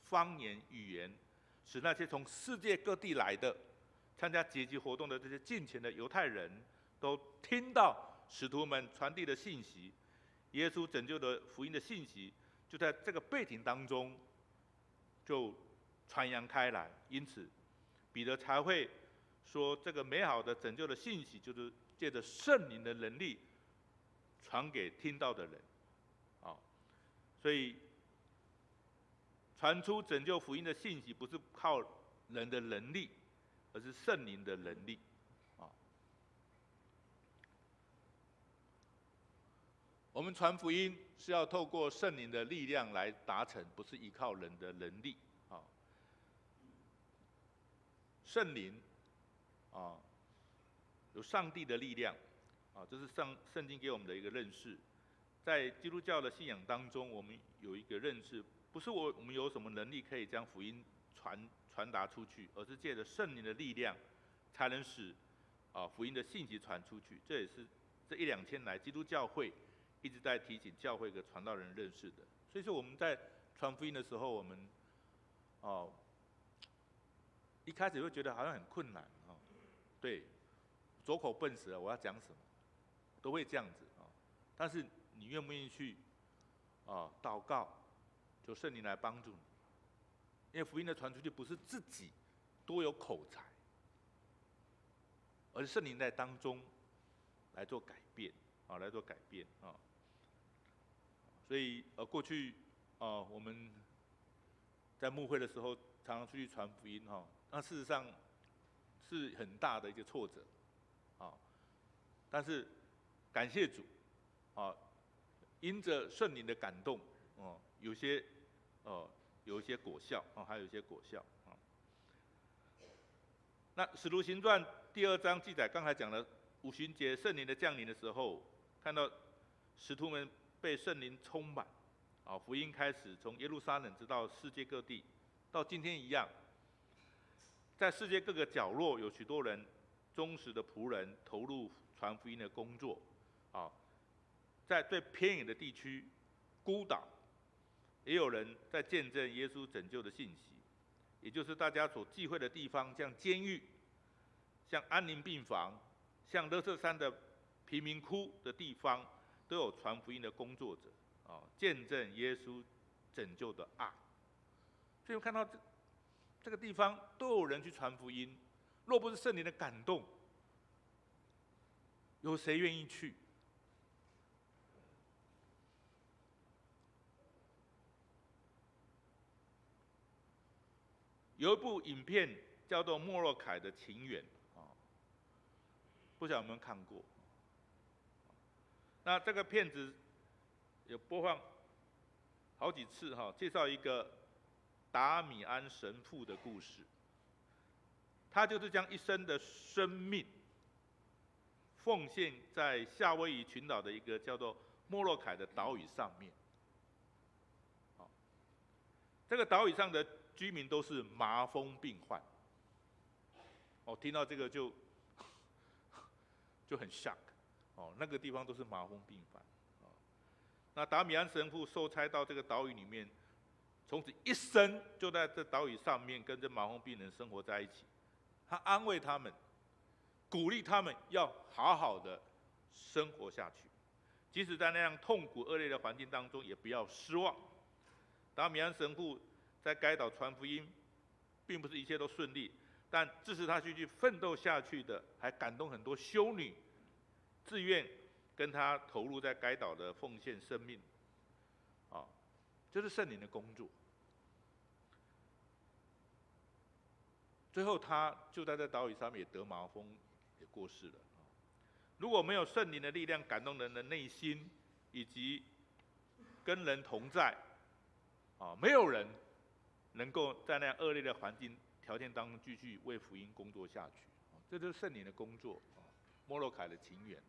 方言语言，使那些从世界各地来的参加节期活动的这些近前的犹太人都听到使徒们传递的信息，耶稣拯救的福音的信息就在这个背景当中就传扬开来。因此彼得才会说，这个美好的拯救的信息就是借着圣灵的能力传给听到的人所以传出拯救福音的信息不是靠人的能力，而是圣灵的能力我们传福音是要透过圣灵的力量来达成，不是依靠人的能力圣灵有上帝的力量这是圣经给我们的一个认识。在基督教的信仰当中，我们有一个认识，不是我们有什么能力可以将福音传达出去，而是借着圣灵的力量，才能使福音的信息传出去。这也是这1-2天来基督教会一直在提醒教会和传道人认识的。所以说我们在传福音的时候，我们一开始会觉得好像很困难对，左口笨舌，我要讲什么，都会这样子但是你愿不愿意去祷告，求圣灵来帮助你？因为福音的传出去不是自己多有口才，而是圣灵在当中来做改变来做改变所以过去我们在牧会的时候，常常出去传福音那事实上是很大的一个挫折但是感谢主因着圣灵的感动有一些果效还有一些果效那使徒行传第2章记载，刚才讲了五旬节圣灵的降临的时候，看到使徒们被圣灵充满福音开始从耶路撒冷直到世界各地，到今天一样，在世界各个角落有许多人忠实的仆人投入传福音的工作在最偏远的地区孤岛，也有人在见证耶稣拯救的信息，也就是大家所忌讳的地方，像监狱、像安宁病房、像垃圾山的贫民窟的地方，都有传福音的工作者见证耶稣拯救的爱。所以我看到这个地方都有人去传福音，若不是圣灵的感动，有谁愿意去？有一部影片叫做《莫洛凯的情缘》不晓得有没有看过？那这个片子有播放好几次介绍一个达米安神父的故事。他就是将一生的生命奉献在夏威夷群岛的一个叫做莫洛凯的岛屿上面。这个岛屿上的居民都是麻风病患。听到这个就很 shock。那个地方都是麻风病患。那达米安神父受差到这个岛屿里面，从此一生就在这岛屿上面跟这麻风病人生活在一起。他安慰他们，鼓励他们要好好的生活下去，即使在那样痛苦恶劣的环境当中，也不要失望。当米安神父在该岛传福音，并不是一切都顺利，但支持他继续奋斗下去的，还感动很多修女，自愿跟他投入在该岛的奉献生命。这是圣灵的工作。最后，他就在这岛屿上面也得麻风，也过世了。如果没有圣灵的力量感动人的内心，以及跟人同在，没有人能够在那样恶劣的环境条件当中继续为福音工作下去。这就是圣灵的工作，摩洛凯的情缘。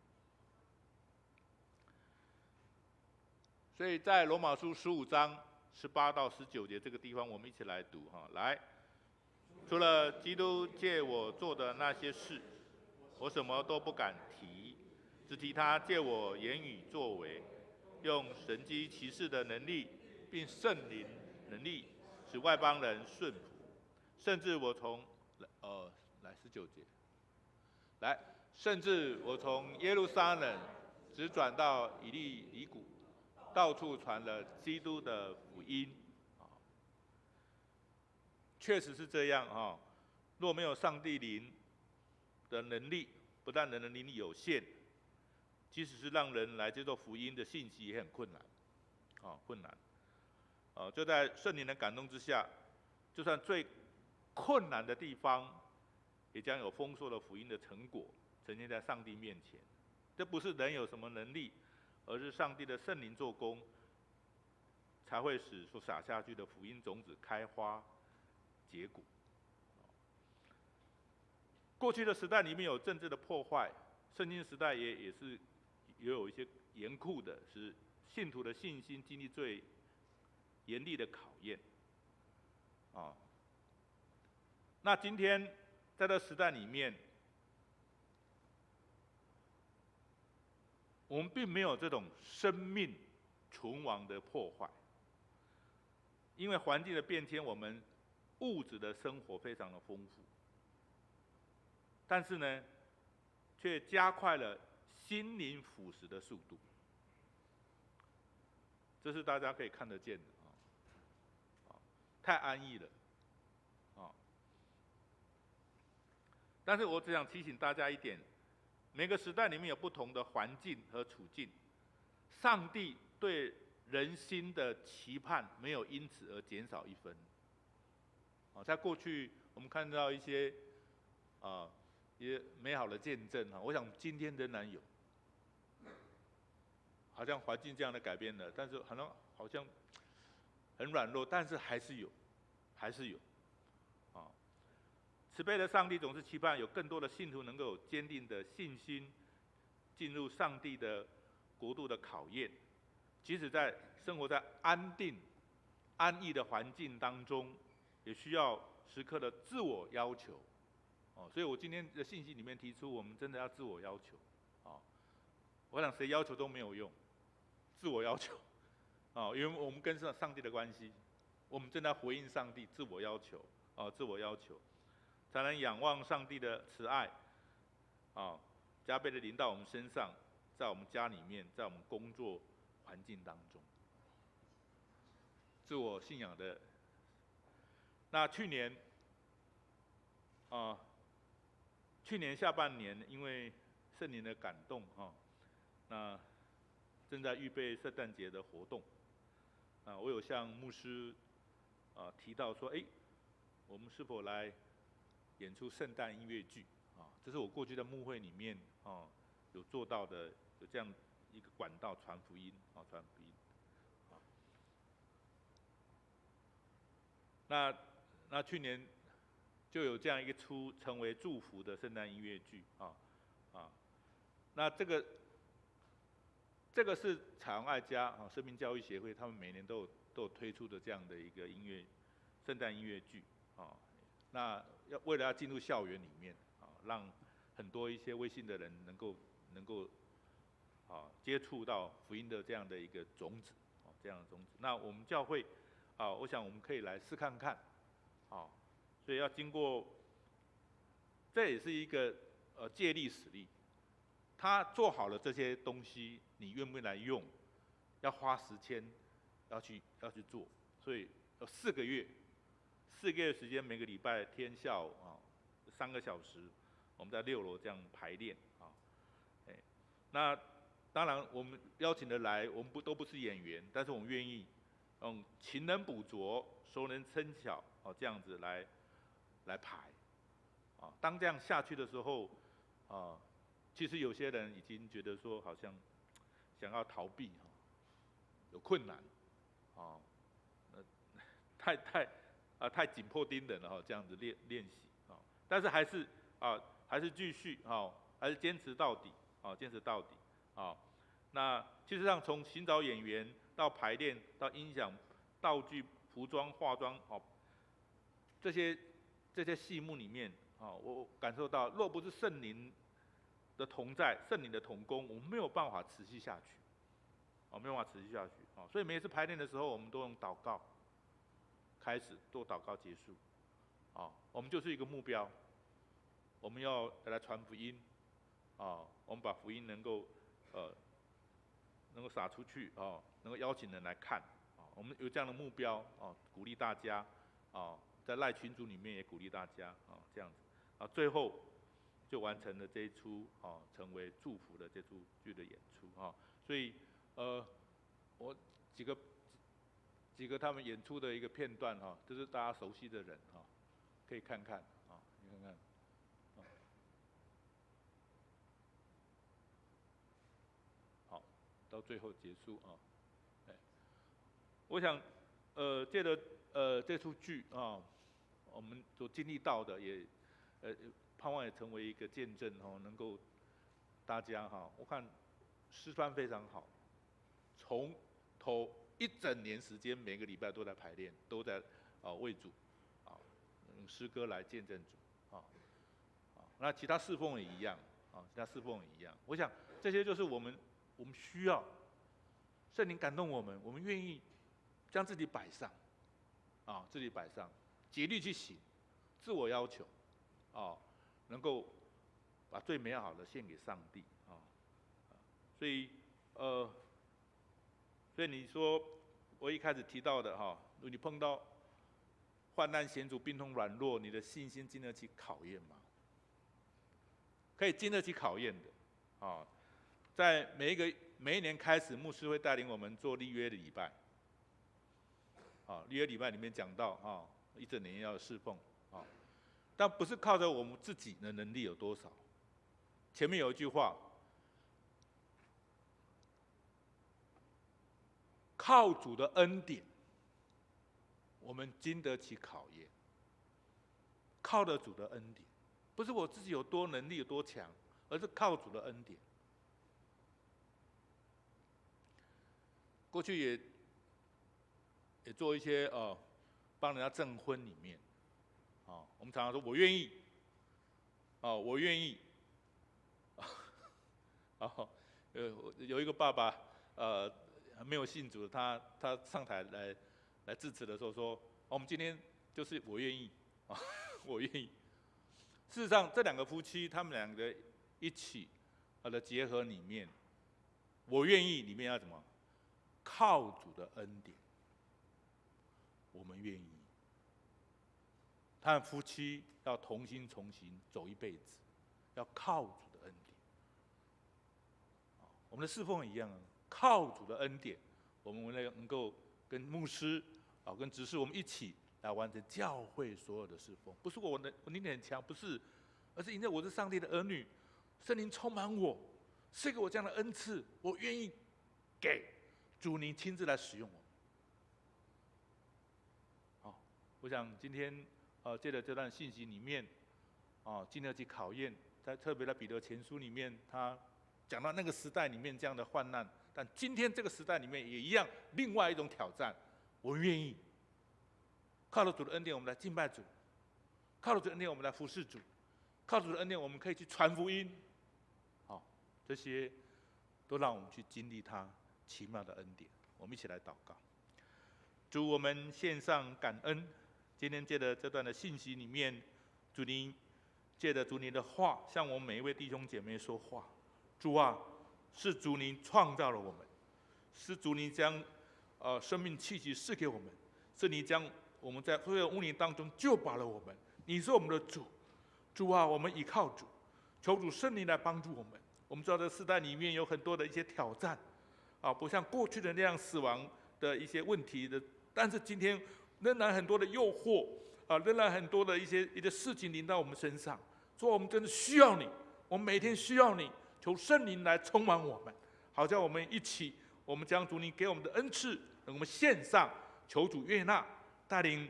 所以在罗马书15章18到19节这个地方，我们一起来读哈。来，除了基督借我做的那些事，我什么都不敢提，只提他借我言语作为，用神机骑士的能力，并圣灵能力，使外邦人顺服。甚至我从来19节，来，甚至我从耶路撒冷直转到以利里谷，到处传了基督的福音。确实是这样啊！若没有上帝灵的能力，不但人的能力有限，即使是让人来接受福音的信息也很困难，困难。就在圣灵的感动之下，就算最困难的地方，也将有丰硕的福音的成果呈现在上帝面前。这不是人有什么能力，而是上帝的圣灵做工，才会使所撒下去的福音种子开花结果。过去的时代里面有政治的破坏，圣经时代也有一些严酷的，使信徒的信心经历最严厉的考验。那今天在这时代里面，我们并没有这种生命存亡的破坏，因为环境的变迁，我们物质的生活非常的丰富，但是呢，却加快了心灵腐蚀的速度，这是大家可以看得见的太安逸了但是我只想提醒大家一点，每个时代里面有不同的环境和处境，上帝对人心的期盼没有因此而减少一分。在过去我们看到一些也美好的见证我想今天仍然有，好像环境这样的改变了，但是好像很软弱，但是还是有。慈悲的上帝总是期盼有更多的信徒能够有坚定的信心，进入上帝的国度的考验，即使在生活在安定、安逸的环境当中，也需要时刻的自我要求。所以我今天的信息里面提出，我们真的要自我要求。我想谁要求都没有用，自我要求。因为我们跟上帝的关系，我们正在回应上帝，自我要求，才能仰望上帝的慈爱，加倍的临到我们身上，在我们家里面，在我们工作环境当中，自我信仰的。那去年下半年，因为圣灵的感动那正在预备圣诞节的活动，我有向牧师提到说，我们是否来演出圣诞音乐剧这是我过去在牧会里面有做到的，有这样一个管道传福音传福音。那去年就有这样一个成为祝福的圣诞音乐剧那这个是彩虹爱家生命教育协会他们每年都有推出的这样的一个圣诞音乐剧那为了要进入校园里面让很多一些微信的人能够接触到福音的这样的一个种子那我们教会我想我们可以来试看看所以要经过，这也是一个借力使力，他做好了这些东西，你愿不愿意来用？要花时间，要去做，所以有4个月时间，每个礼拜天下午3个小时，我们在6楼这样排练那当然我们邀请的来，我们都不是演员，但是我们愿意用勤能补拙、熟能生巧这样子来排当这样下去的时候其实有些人已经觉得说好像想要逃避有困难太紧迫盯人了这样子练习但是还是继续还是坚持到底坚持到底那事实上从寻找演员到排练到音响、道具、服装、化妆这些戏目里面我感受到，若不是圣灵的同在、圣灵的同工，我们没有办法持续下去没有办法持续下去所以每一次排练的时候，我们都用祷告开始，做祷告结束我们就是一个目标，我们要来传福音我们把福音能够撒出去能够邀请人来看我们有这样的目标鼓励大家在赖群组里面也鼓励大家这样子最后就完成了这一出成为祝福的这出剧的演出所以我几个他们演出的一个片段这是大家熟悉的人可以看看你看看好，到最后结束我想借着这出剧我们所经历到的也盼望也成为一个见证能够大家我看师范非常好，从头1整年时间，每个礼拜都在排练，都在为主用诗歌来见证主那其他侍奉也一样其他侍奉也一样。我想这些就是我们需要圣灵感动我们，我们愿意将自己摆上自己摆上，竭力去行，自我要求能够把最美好的献给上帝所以你说我一开始提到的如果你碰到患难险阻、病痛软弱，你的信心经得起考验吗？可以经得起考验的在每一年开始，牧师会带领我们做立约的礼拜立约礼拜里面讲到一整年要侍奉但不是靠着我们自己的能力有多少。前面有一句话，靠主的恩典，我们经得起考验。靠着主的恩典，不是我自己有多能力有多强，而是靠主的恩典。过去也做一些帮人家证婚里面我们常常说我愿意我愿意有一个爸爸没有信主，他上台来致辞的时候说我们今天就是我愿意我愿意。事实上这2个夫妻他们2个一起的结合里面，我愿意里面要怎么？靠主的恩典，我们愿意。他们夫妻要同心同行走一辈子，要靠主的恩典。我们的侍奉也一样靠主的恩典，我们能够跟牧师跟执事我们一起来完成教会所有的侍奉。不是我能力很强，不是，而是因为我是上帝的儿女，圣灵充满我，赐给我这样的恩赐，我愿意给主您亲自来使用我。我想今天借着这段信息里面经得起考验，在特别的彼得前书里面，他讲到那个时代里面这样的患难，但今天这个时代里面也一样，另外一种挑战。我愿意靠着主的恩典，我们来敬拜主；靠着主的恩典，我们来服侍主；靠着主的恩典，我们可以去传福音。这些都让我们去经历他奇妙的恩典。我们一起来祷告。主，我们献上感恩。今天借着这段的信息里面，主您借着主您的话，向我们每一位弟兄姐妹说话。主啊，是主您创造了我们，是主您将生命气息赐给我们，是你将我们在所有污泥当中救拔了我们。你是我们的主，主啊，我们依靠主，求主圣灵来帮助我们。我们知道这世代里面有很多的一些挑战，不像过去的那样死亡的一些问题的，但是今天仍然很多的诱惑，仍然很多的一些事情临到我们身上。主，我们真的需要你，我们每天需要你，求圣灵来充满我们，好叫我们一起，我们将主你给我们的恩赐，我们献上，求主悦纳，带领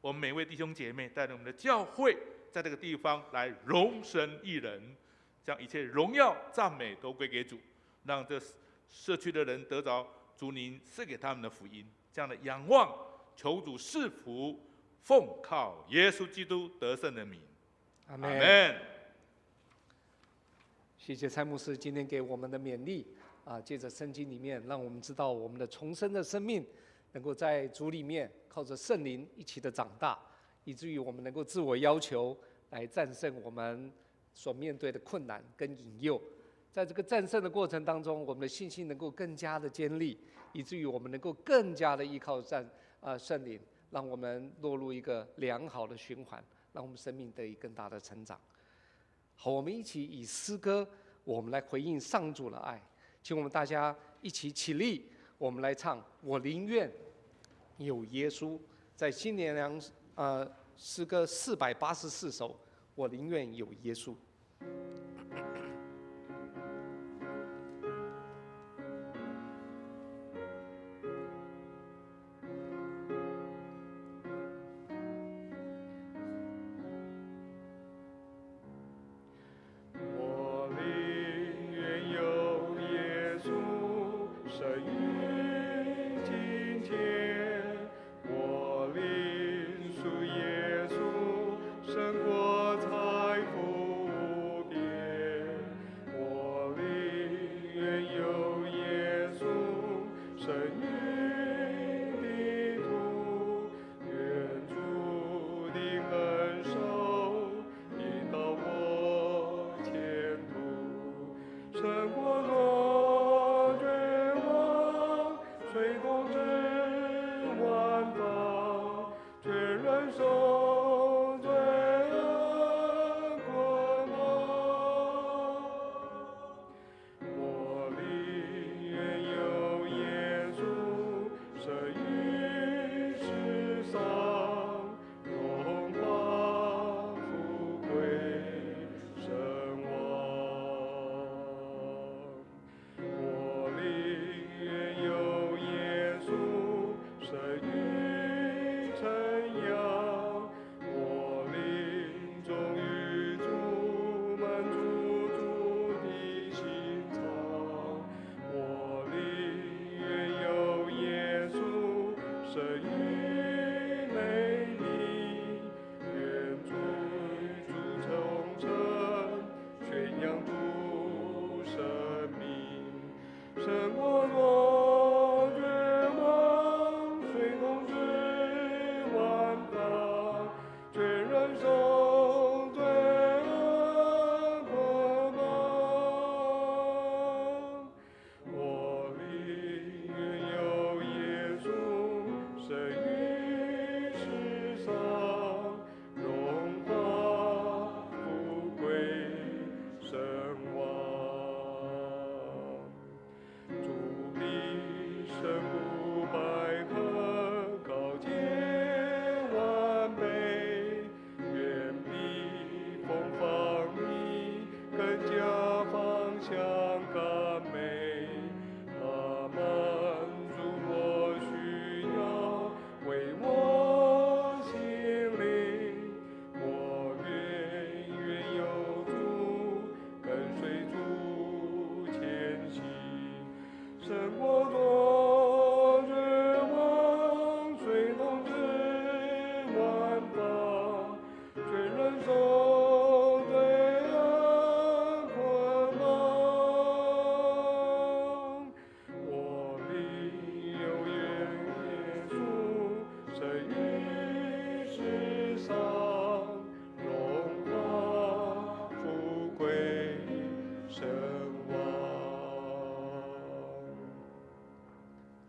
我们每位弟兄姐妹，带领我们的教会，在这个地方来荣神益人，将一切荣耀赞美都归给主，让这社区的人得着主您赐给他们的福音。这样的仰望，求主赐福，奉靠耶稣基督得胜的名，阿阿门。门。谢谢蔡牧师今天给我们的勉励借着圣经里面，让我们知道我们的重生的生命能够在主里面靠着圣灵一起的长大，以至于我们能够自我要求来战胜我们所面对的困难跟引诱。在这个战胜的过程当中，我们的信心能够更加的坚立，以至于我们能够更加的依靠圣灵，让我们落入一个良好的循环，让我们生命得以更大的成长。好，我们一起以诗歌，我们来回应上主的爱。请我们大家一起起立，我们来唱《我宁愿有耶稣》。在新年良诗歌484首，我宁愿有耶稣。我宁愿有耶稣胜于金钱，我领属耶稣胜过财富无边。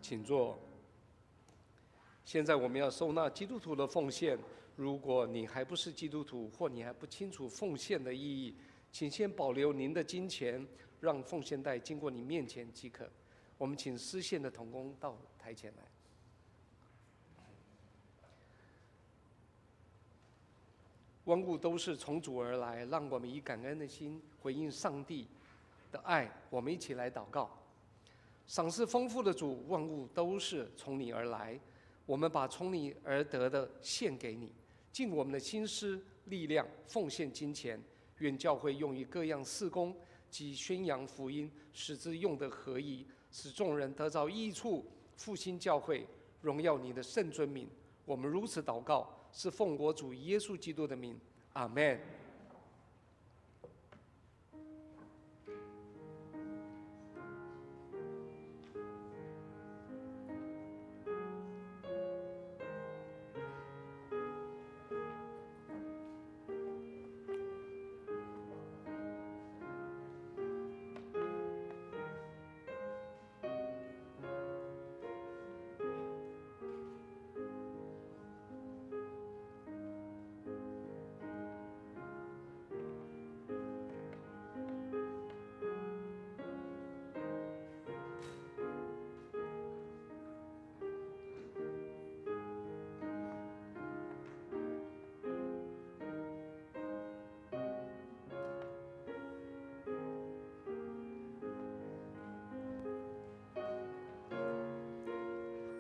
请坐。现在我们要收纳基督徒的奉献。如果你还不是基督徒，或你还不清楚奉献的意义，请先保留您的金钱，让奉献袋经过你面前即可。我们请司献的同工到台前来。万物都是从主而来，让我们以感恩的心回应上帝的爱。我们一起来祷告。赏赐丰富的主，万物都是从你而来，我们把从你而得的献给你，尽我们的心思力量奉献金钱，愿教会用于各样事工及宣扬福音，使之用得合宜，使众人得着益处，复兴教会，荣耀你的圣尊名。我们如此祷告，是奉我主耶稣基督的名，阿们。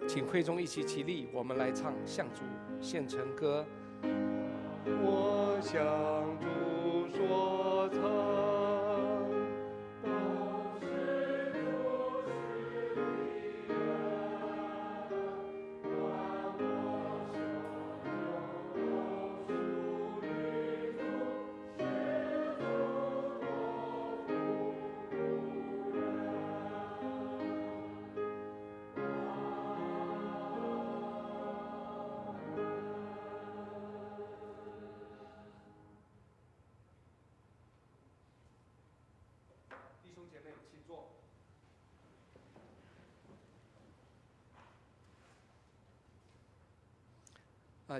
请会众一起起立，我们来唱向主献陈歌。我向主所唱，都是主赐的恩，万我所有都属于主，是主托付无人。弟兄姐妹，请坐。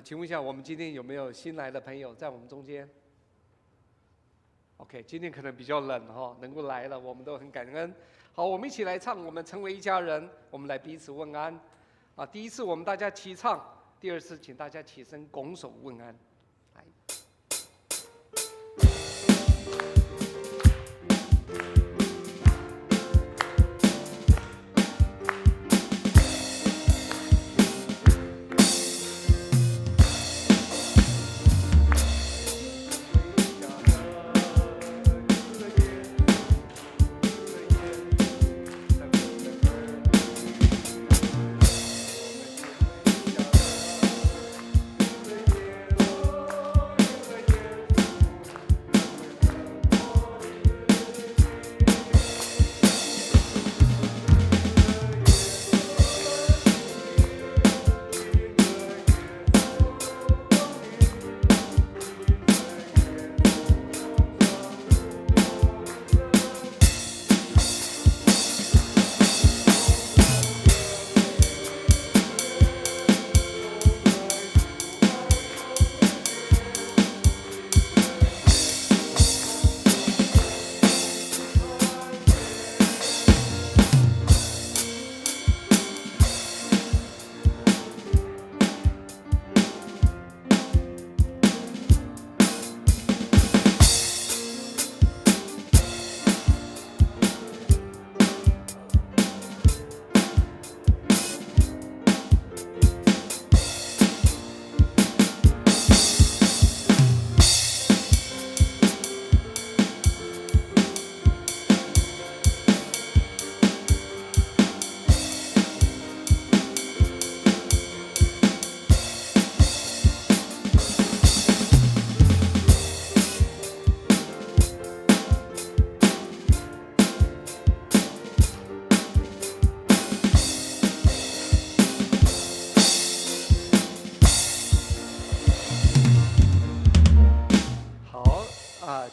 请问一下，我们今天有没有新来的朋友在我们中间 ？OK， 今天可能比较冷哈，能够来了，我们都很感恩。好，我们一起来唱，我们成为一家人，我们来彼此问安。第一次我们大家齐唱，第二次请大家起身拱手问安。来。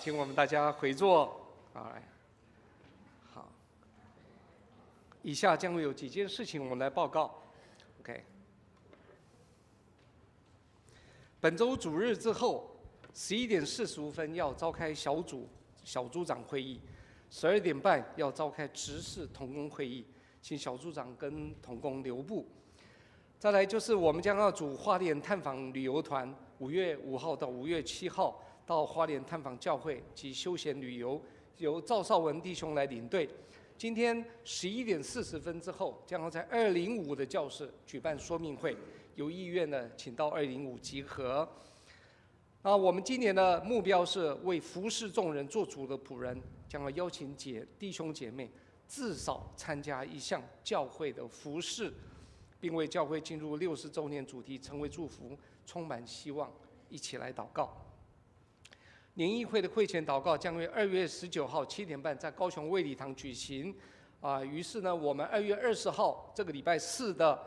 请我们大家回座。好，以下将会有几件事情我们来报告。OK， 本周主日之后，11点45分要召开小组长会议，12点半要召开执事同工会议，请小组长跟同工留步。再来就是我们将要组花莲探访旅游团，5月5号到5月7号到花莲探访教会及休闲旅游，由赵少文弟兄来领队。今天11点40分之后，将要在205的教室举办说明会，有意愿的请到205集合。我们今年的目标是为服侍众人做主的仆人，将要邀请弟兄姐妹至少参加一项教会的服侍，并为教会进入60周年主题成为祝福，充满希望，一起来祷告。年议会的会前祷告将于2月19号7点半在高雄卫理堂举行。于是呢，我们2月20号这个礼拜四的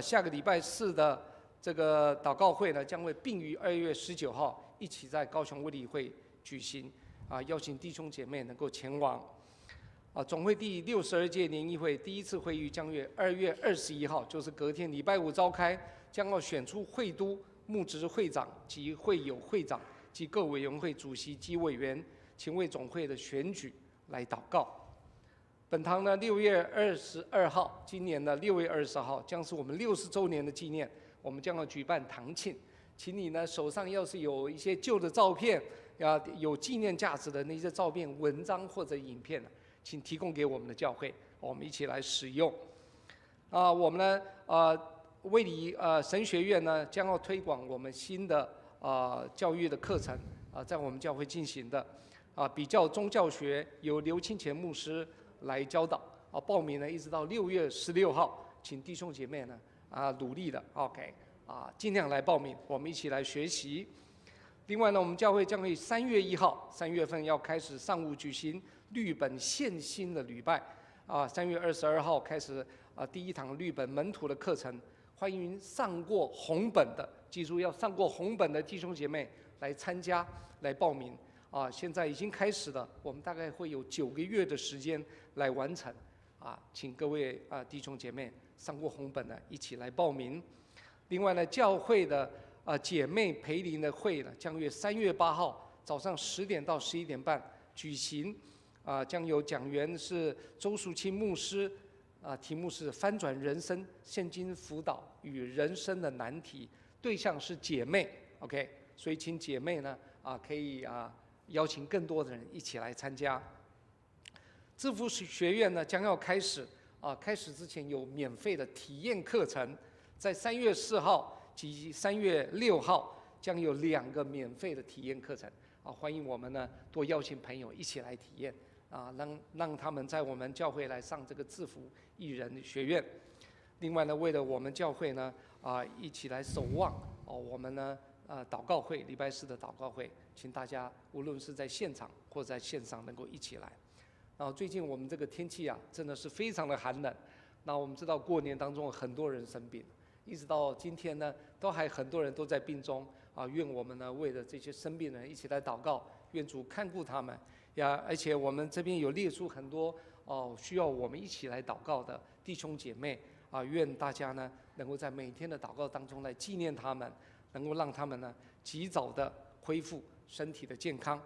下个礼拜四的这个祷告会呢，将会并于2月19号一起在高雄卫理会举行。邀请弟兄姐妹能够前往。总会第62届年议会第一次会议将于2月21号，就是隔天礼拜五召开，将要选出会督、牧职会长及会友会长及各委员会主席及委员，请为总会的选举来祷告。本堂呢，6月22号，今年的6月20号将是我们60周年的纪念，我们将要举办堂庆，请你呢手上要是有一些旧的照片，有纪念价值的那些照片、文章或者影片，请提供给我们的教会，我们一起来使用。我们呢，卫理神学院呢将要推广我们新的教育的课程，在我们教会进行的，比较宗教学由刘清乾牧师来教导，报名呢一直到6月16号，请弟兄姐妹呢努力的 OK 尽量来报名，我们一起来学习。另外呢，我们教会将会3月1号3月份要开始上午举行律本献心的礼拜，3月22号开始第一堂律本门徒的课程，欢迎上过红本的，记住要上过红本的弟兄姐妹来参加来报名。现在已经开始了，我们大概会有9个月的时间来完成。请各位弟兄姐妹上过红本的一起来报名。另外呢，教会的姐妹培灵的会呢，将于3月8号早上10点到11点半举行。将有讲员是周淑清牧师，题目是翻转人生现今辅导与人生的难题，对象是姐妹 ，OK， 所以请姐妹呢可以邀请更多的人一起来参加。致富学院呢将要开始，开始之前有免费的体验课程，在3月4号及3月6号将有2个免费的体验课程，欢迎我们呢多邀请朋友一起来体验，让他们在我们教会来上这个致富艺人学院。另外呢，为了我们教会呢一起来守望我们呢祷告会，礼拜四的祷告会，请大家无论是在现场或在线上能够一起来。然后最近我们这个天气真的是非常的寒冷，那我们知道过年当中很多人生病，一直到今天呢都还很多人都在病中愿我们呢为了这些生病人一起来祷告，愿主看顾他们而且我们这边有列出很多需要我们一起来祷告的弟兄姐妹愿大家呢能够在每天的祷告当中来纪念他们，能够让他们呢及早的恢复身体的健康。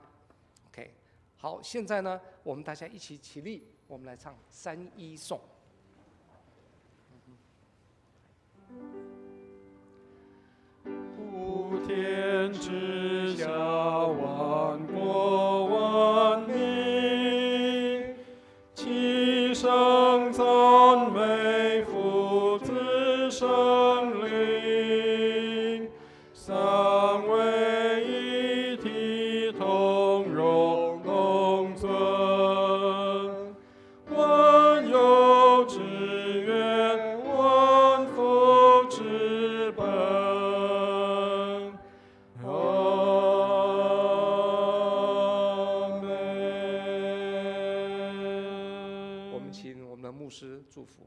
OK， 好，现在呢我们大家一起起立，我们来唱3-1颂。普天之下，万国万民，齐声赞美父子圣灵，三位一体，同荣共尊，万有之源，万福之本。牧师祝福。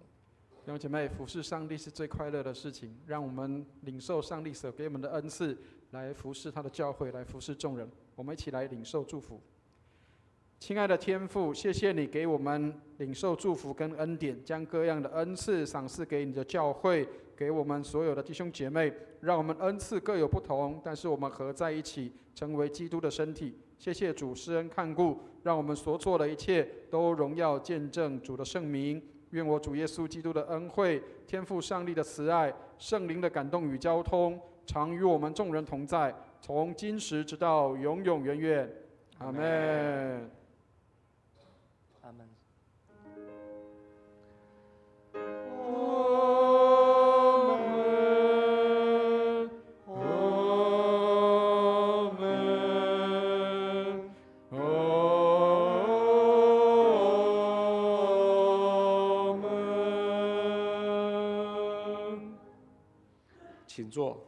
弟兄姐妹，服侍上帝是最快乐的事情，让我们领受上帝所给我们的恩赐，来服侍他的教会，来服侍众人。我们一起来领受祝福。亲爱的天父，谢谢你给我们领受祝福跟恩典，将各样的恩赐赏赐给你的教会，给我们所有的弟兄姐妹，让我们恩赐各有不同，但是我们合在一起，成为基督的身体。谢谢主施恩看顾，让我们所做的一切都荣耀见证主的圣名。愿我主耶稣基督的恩惠、天父上帝的慈爱、圣灵的感动与交通，常与我们众人同在，从今时直到永永远远。阿们。阿门。请坐。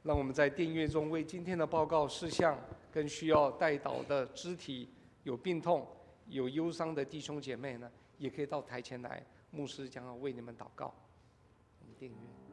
让我们在殿乐中为今天的报告事项跟需要代祷的肢体、有病痛、有忧伤的弟兄姐妹呢，也可以到台前来，牧师将要为你们祷告。我们殿乐。